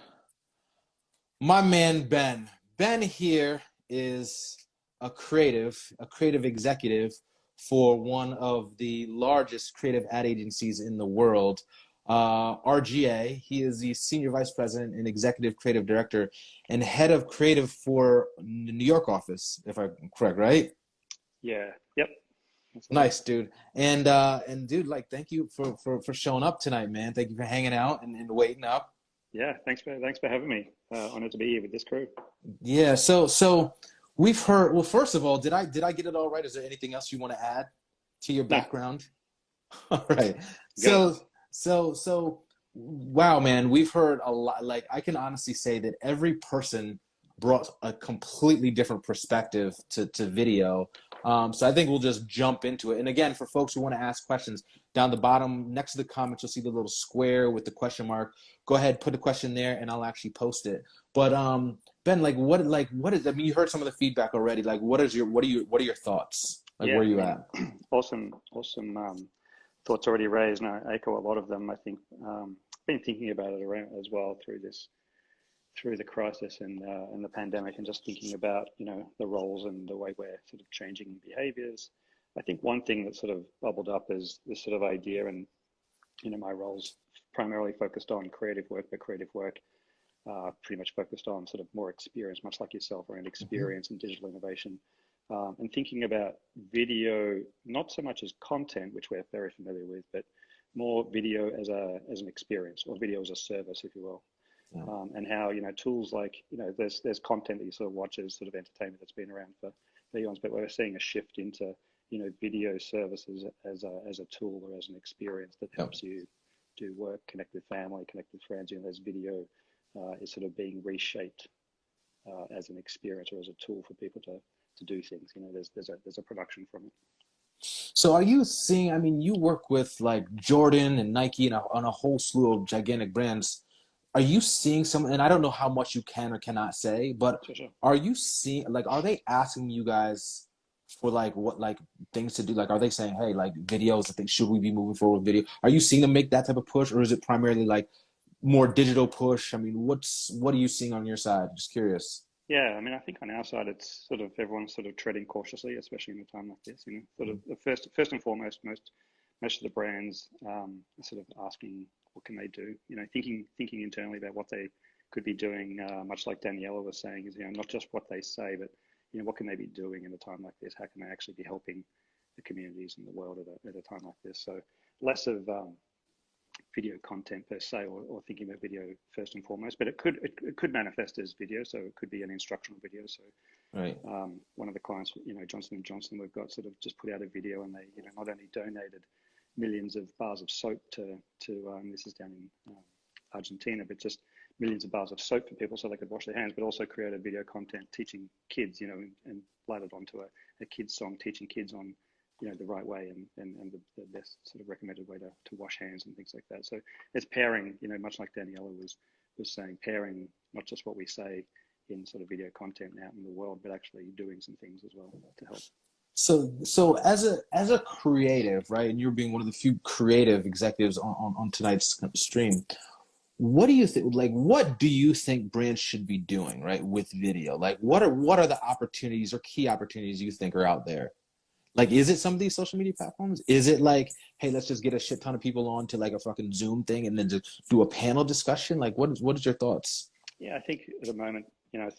A: My man, Ben. Ben here is a creative executive for one of the largest creative ad agencies in the world, RGA. He is the Senior Vice President and Executive Creative Director and Head of Creative for the New York office, if I'm correct, right?
K: Yeah. Yep.
A: Nice, dude. And dude, like, thank you for showing up tonight, man. Thank you for hanging out and waiting up.
K: Yeah, thanks for having me. Honored to be here with this crew. Yeah,
A: so we've heard. Well, first of all, did I get it all right? Is there anything else you want to add to your background? All right. So wow, man, we've heard a lot. Like, I can honestly say that every person brought a completely different perspective to video. So I think we'll just jump into it. And again, for folks who want to ask questions, down the bottom next to the comments, you'll see the little square with the question mark. Go ahead, put a question there, and I'll actually post it. But Ben, what is? I mean, you heard some of the feedback already. Like, what are your thoughts? Like, where are you at?
K: Awesome thoughts already raised, and I echo a lot of them. I think been thinking about it around as well through the crisis and the pandemic, and just thinking about, you know, the roles and the way we're sort of changing behaviors. I think one thing that sort of bubbled up is this sort of idea, and, you know, my roles primarily focused on creative work, but creative work pretty much focused on sort of more experience, much like yourself, around experience and digital innovation. And thinking about video, not so much as content, which we're very familiar with, but more video as an experience, or video as a service, if you will. And how, you know, tools like, you know, there's content that you sort of watch as sort of entertainment that's been around for eons, but we're seeing a shift into, you know, video services as a tool or as an experience that helps you do work, connect with family, connect with friends. You know, there's video is sort of being reshaped as an experience or as a tool for people to do things. You know, there's a production from it.
A: So are you seeing, I mean, you work with like Jordan and Nike and on a whole slew of gigantic brands. Are you seeing some, and I don't know how much you can or cannot say, but are you seeing, like, are they asking you guys for like what, like, things to do? Like, are they saying, hey, like, videos, I think, should we be moving forward with video? Are you seeing them make that type of push, or is it primarily like more digital push? I mean, what are you seeing on your side? Just curious.
K: Yeah, I mean, I think on our side, it's sort of everyone's sort of treading cautiously, especially in a time like this. You know, sort of first and foremost, most of the brands are sort of asking, what can they do? You know, thinking internally about what they could be doing. Much like Daniela was saying, is, you know, not just what they say, but, you know, what can they be doing in a time like this? How can they actually be helping the communities and the world at a time like this? So less of video content per se, or thinking about video first and foremost, but it could manifest as video. So it could be an instructional video. So one of the clients, you know, Johnson & Johnson, we've got sort of just put out a video, and they, you know, not only donated millions of bars of soap to this is down in Argentina, but just millions of bars of soap for people so they could wash their hands, but also created video content teaching kids, you know, and laddered onto a kid's song, teaching kids on, you know, the right way and the best sort of recommended way to wash hands and things like that. So it's pairing, you know, much like Daniela was saying, pairing not just what we say in sort of video content out in the world, but actually doing some things as well to help.
A: So as a creative, right, and you're being one of the few creative executives on tonight's stream, what do you think? Like, what do you think brands should be doing, right, with video? Like, what are the opportunities or key opportunities you think are out there? Like, is it some of these social media platforms? Is it like, hey, let's just get a shit ton of people on to like a fucking Zoom thing and then just do a panel discussion? Like, what is your thoughts?
K: Yeah, I think at the moment,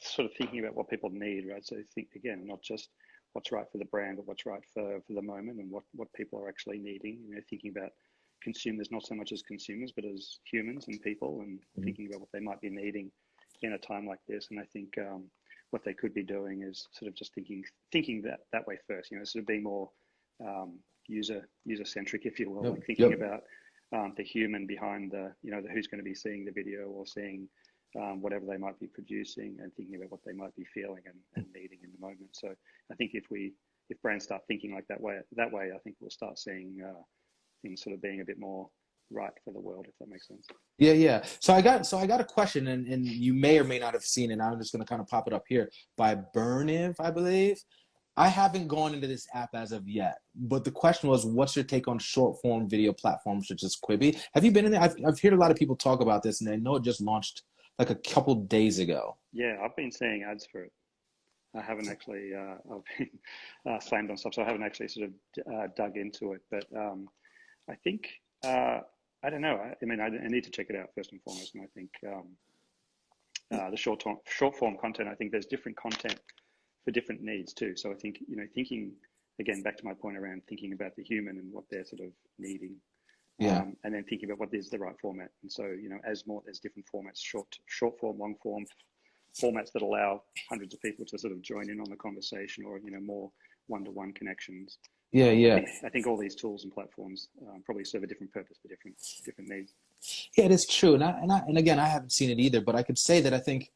K: sort of thinking about what people need, right? So think again, not just what's right for the brand, but what's right for the moment and what people are actually needing. Thinking about consumers not so much as consumers, but as humans and people, and thinking about what they might be needing in a time like this. And I think what they could be doing is sort of just thinking that way first. Sort of being more user centric, if you will, like thinking about the human behind the who's going to be seeing the video or seeing whatever they might be producing, and thinking about what they might be feeling and needing in the moment. So I think if brands start thinking like that way, I think we'll start seeing things sort of being a bit more right for the world, if that makes sense.
A: Yeah. So I got a question, and you may or may not have seen it. I'm just going to kind of pop it up here by Burniv, I believe. I haven't gone into this app as of yet, but the question was, what's your take on short form video platforms such as Quibi? Have you been in there? I've heard a lot of people talk about this, and I know it just launched like a couple days ago.
K: Yeah, I've been seeing ads for it. I haven't actually, I've been slammed on stuff, so I haven't actually sort of dug into it. But I think, I don't know. I mean, I need to check it out first and foremost. And I think the short form content, I think there's different content for different needs too. So I think, thinking, again, back to my point around thinking about the human and what they're sort of needing. And then thinking about what is the right format. And so, there's different formats, short form, long form, formats that allow hundreds of people to sort of join in on the conversation, or, more one-to-one connections.
A: Yeah.
K: I think all these tools and platforms probably serve a different purpose for different needs.
A: Yeah, it is true. And again, I haven't seen it either, but I could say that I think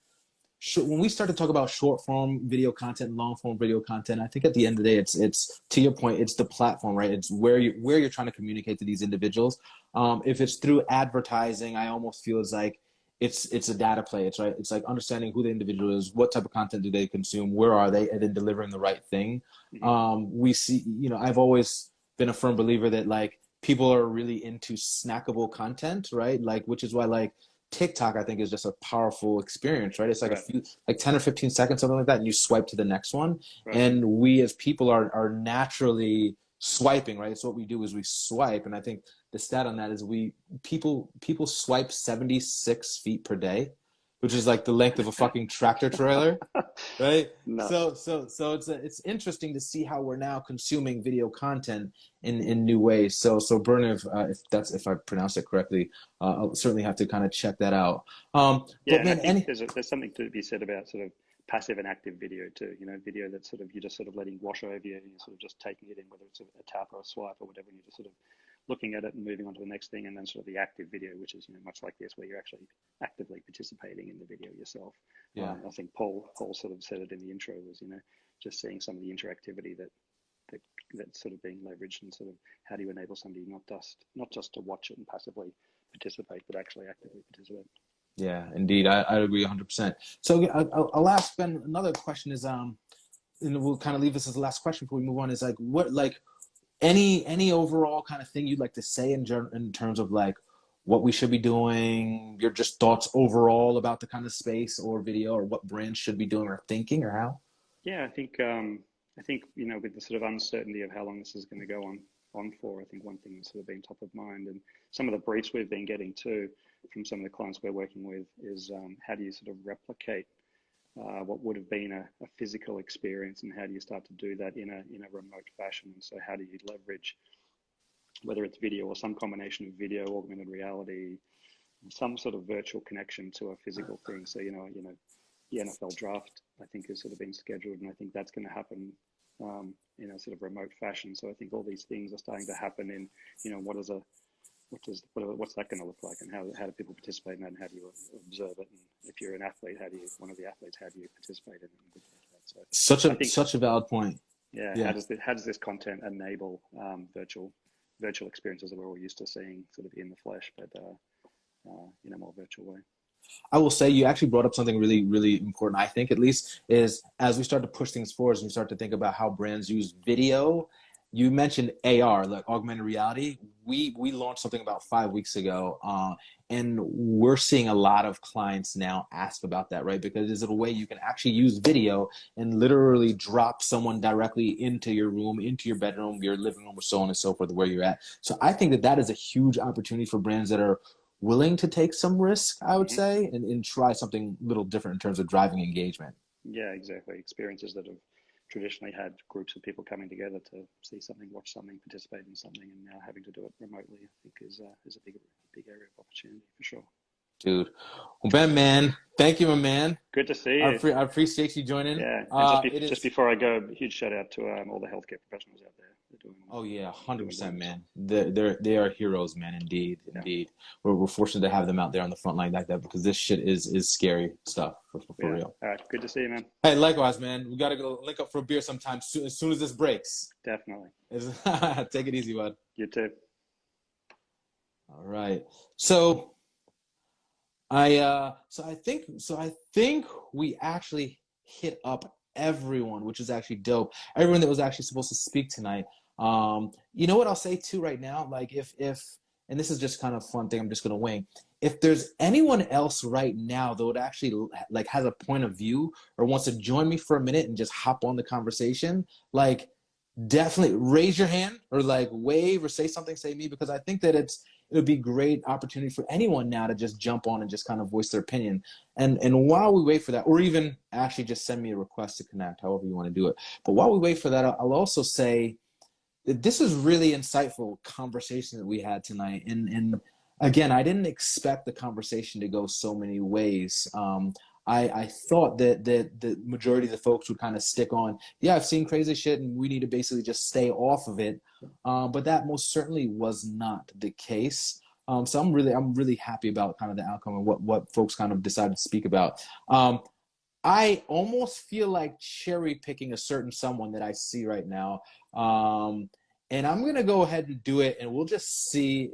A: when we start to talk about short form video content, long form video content, I think at the end of the day, it's to your point, it's the platform, right? It's where you're trying to communicate to these individuals. If it's through advertising, I almost feel it's like it's a data play. It's right. It's like understanding who the individual is, what type of content do they consume, where are they, and then delivering the right thing. We see, I've always been a firm believer that like people are really into snackable content, right? Like, which is why like TikTok, I think, is just a powerful experience, right? It's like a few, like 10 or 15 seconds, something like that, and you swipe to the next one. Right. And we as people are naturally swiping, right? So what we do is we swipe, and I think the stat on that is people swipe 76 feet per day, which is like the length of a fucking tractor trailer, right? No. So it's interesting to see how we're now consuming video content in new ways. So Burniv, if I pronounced it correctly, I'll certainly have to kind of check that out.
K: But man, I think there's something to be said about sort of passive and active video too. Video that's sort of you're just sort of letting wash over you, and you're sort of just taking it in, whether it's a tap or a swipe or whatever, and you're just sort of looking at it and moving on to the next thing. And then sort of the active video, which is much like this, where you're actually actively participating in the video yourself. I think Paul sort of said it in the intro, was just seeing some of the interactivity that's sort of being leveraged, and sort of how do you enable somebody not just to watch it and passively participate, but actually actively participate.
A: Yeah, indeed, I agree 100%. So I'll ask Ben another question. Is and we'll kind of leave this as the last question before we move on. Is like what like any overall kind of thing you'd like to say in terms of like what we should be doing, your just thoughts overall about the kind of space or video, or what brands should be doing or thinking, or how?
K: Yeah, I think with the sort of uncertainty of how long this is going to go on for, I think one thing that's sort of been top of mind, and some of the briefs we've been getting too from some of the clients we're working with, is how do you sort of replicate what would have been a physical experience, and how do you start to do that in a remote fashion? And so how do you leverage, whether it's video or some combination of video, augmented reality, some sort of virtual connection to a physical thing? So the NFL draft, I think, has sort of been scheduled, and I think that's going to happen in a sort of remote fashion. So I think all these things are starting to happen in what's that going to look like, and how do people participate in that, and how do you observe it? And if you're an athlete, how do you participate in it? So
A: such a valid point.
K: Yeah. How does this content enable virtual experiences that we're all used to seeing sort of in the flesh, but in a more virtual way?
A: I will say you actually brought up something really, really important, I think, at least, is as we start to push things forward and we start to think about how brands use video. You mentioned AR, like augmented reality. We launched something about 5 weeks ago, and we're seeing a lot of clients now ask about that, right? Because is it a way you can actually use video and literally drop someone directly into your room, into your bedroom, your living room, or so on and so forth, where you're at. So I think that that is a huge opportunity for brands that are willing to take some risk, I would say, and try something a little different in terms of driving engagement.
K: Yeah, exactly. Experiences that have traditionally had groups of people coming together to see something, watch something, participate in something, and now having to do it remotely, I think is a big area of opportunity for sure.
A: Dude. Well, Ben, man, thank you, my man.
K: Good to see you.
A: I appreciate you joining.
K: Yeah, and just before I go, a huge shout out to all the healthcare professionals out there.
A: Oh yeah, 100%, man. They are heroes, man. Indeed. We're fortunate to have them out there on the front line like that, because this shit is scary stuff for real.
K: All right, good to see you, man.
A: Hey, likewise, man. We gotta go link up for a beer sometime as soon as this breaks.
K: Definitely.
A: Take it easy, bud.
K: You too.
A: All right. So I think we actually hit up everyone, which is actually dope. Everyone that was actually supposed to speak tonight. You know what I'll say too right now? Like if and this is just kind of a fun thing, I'm just gonna wing. If there's anyone else right now that would actually like has a point of view or wants to join me for a minute and just hop on the conversation, like definitely raise your hand or like wave or say something, say me, because I think that it would be great opportunity for anyone now to just jump on and just kind of voice their opinion. And while we wait for that, or even actually just send me a request to connect, however you want to do it. But while we wait for that, I'll also say that this is really insightful conversation that we had tonight. And again, I didn't expect the conversation to go so many ways. I thought that the majority of the folks would kind of stick on, yeah, I've seen crazy shit and we need to basically just stay off of it. But that most certainly was not the case. So I'm really happy about kind of the outcome and what folks kind of decided to speak about. I almost feel like cherry picking a certain someone that I see right now. And I'm going to go ahead and do it, and we'll just see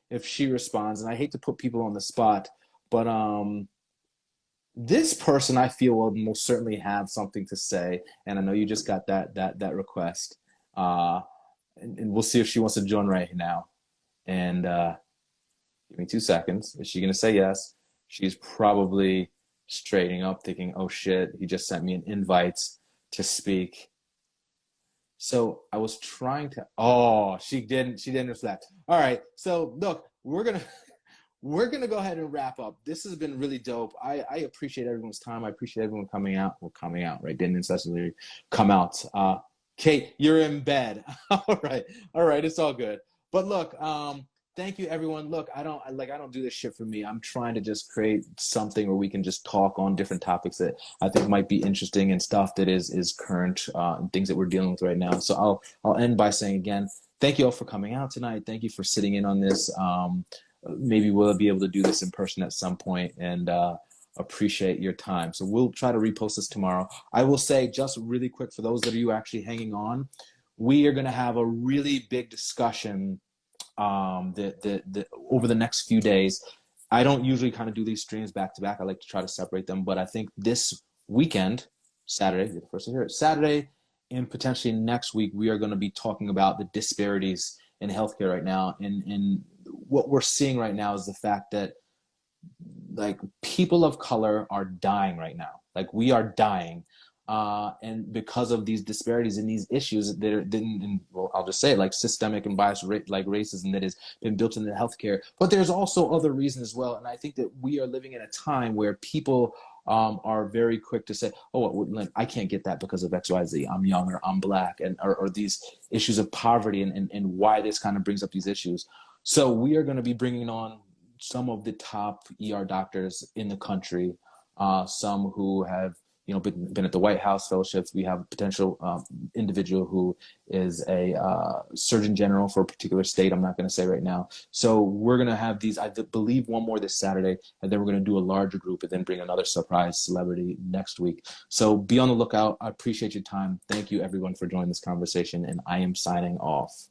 A: if she responds. And I hate to put people on the spot, but this person I feel will most certainly have something to say. And I know you just got that request. And we'll see if she wants to join right now. And give me 2 seconds. Is she going to say yes? She's probably straightening up thinking, oh shit, he just sent me an invite to speak. So I was trying to, she didn't reflect. All right. So look, we're going to go ahead and wrap up. This has been really dope. I appreciate everyone's time. I appreciate everyone coming out. Well, coming out, right? Didn't necessarily come out. Kate, you're in bed. All right. It's all good. But look, thank you, everyone. Look, I don't do this shit for me. I'm trying to just create something where we can just talk on different topics that I think might be interesting and stuff that is current, and things that we're dealing with right now. So I'll end by saying again, thank you all for coming out tonight. Thank you for sitting in on this. Maybe we'll be able to do this in person at some point, and appreciate your time. So we'll try to repost this tomorrow. I will say just really quick for those of you actually hanging on, we are going to have a really big discussion over the next few days. I don't usually kind of do these streams back to back. I like to try to separate them, but I think this weekend, Saturday, you're the first to hear it, Saturday, and potentially next week, we are going to be talking about the disparities in healthcare right now. And what we're seeing right now is the fact that like people of color are dying right now. Like we are dying. And because of these disparities and these issues that are, well, I'll just say it, like systemic and biased like racism that has been built into healthcare. But there's also other reasons as well. And I think that we are living in a time where people are very quick to say, oh, I can't get that because of X, Y, Z. I'm young or I'm black, and or these issues of poverty and why this kind of brings up these issues. So we are going to be bringing on some of the top ER doctors in the country, some who have been at the White House fellowships. We have a potential individual who is a surgeon general for a particular state. I'm not going to say right now. So we're going to have these, I believe, one more this Saturday, and then we're going to do a larger group and then bring another surprise celebrity next week. So be on the lookout. I appreciate your time. Thank you, everyone, for joining this conversation, and I am signing off.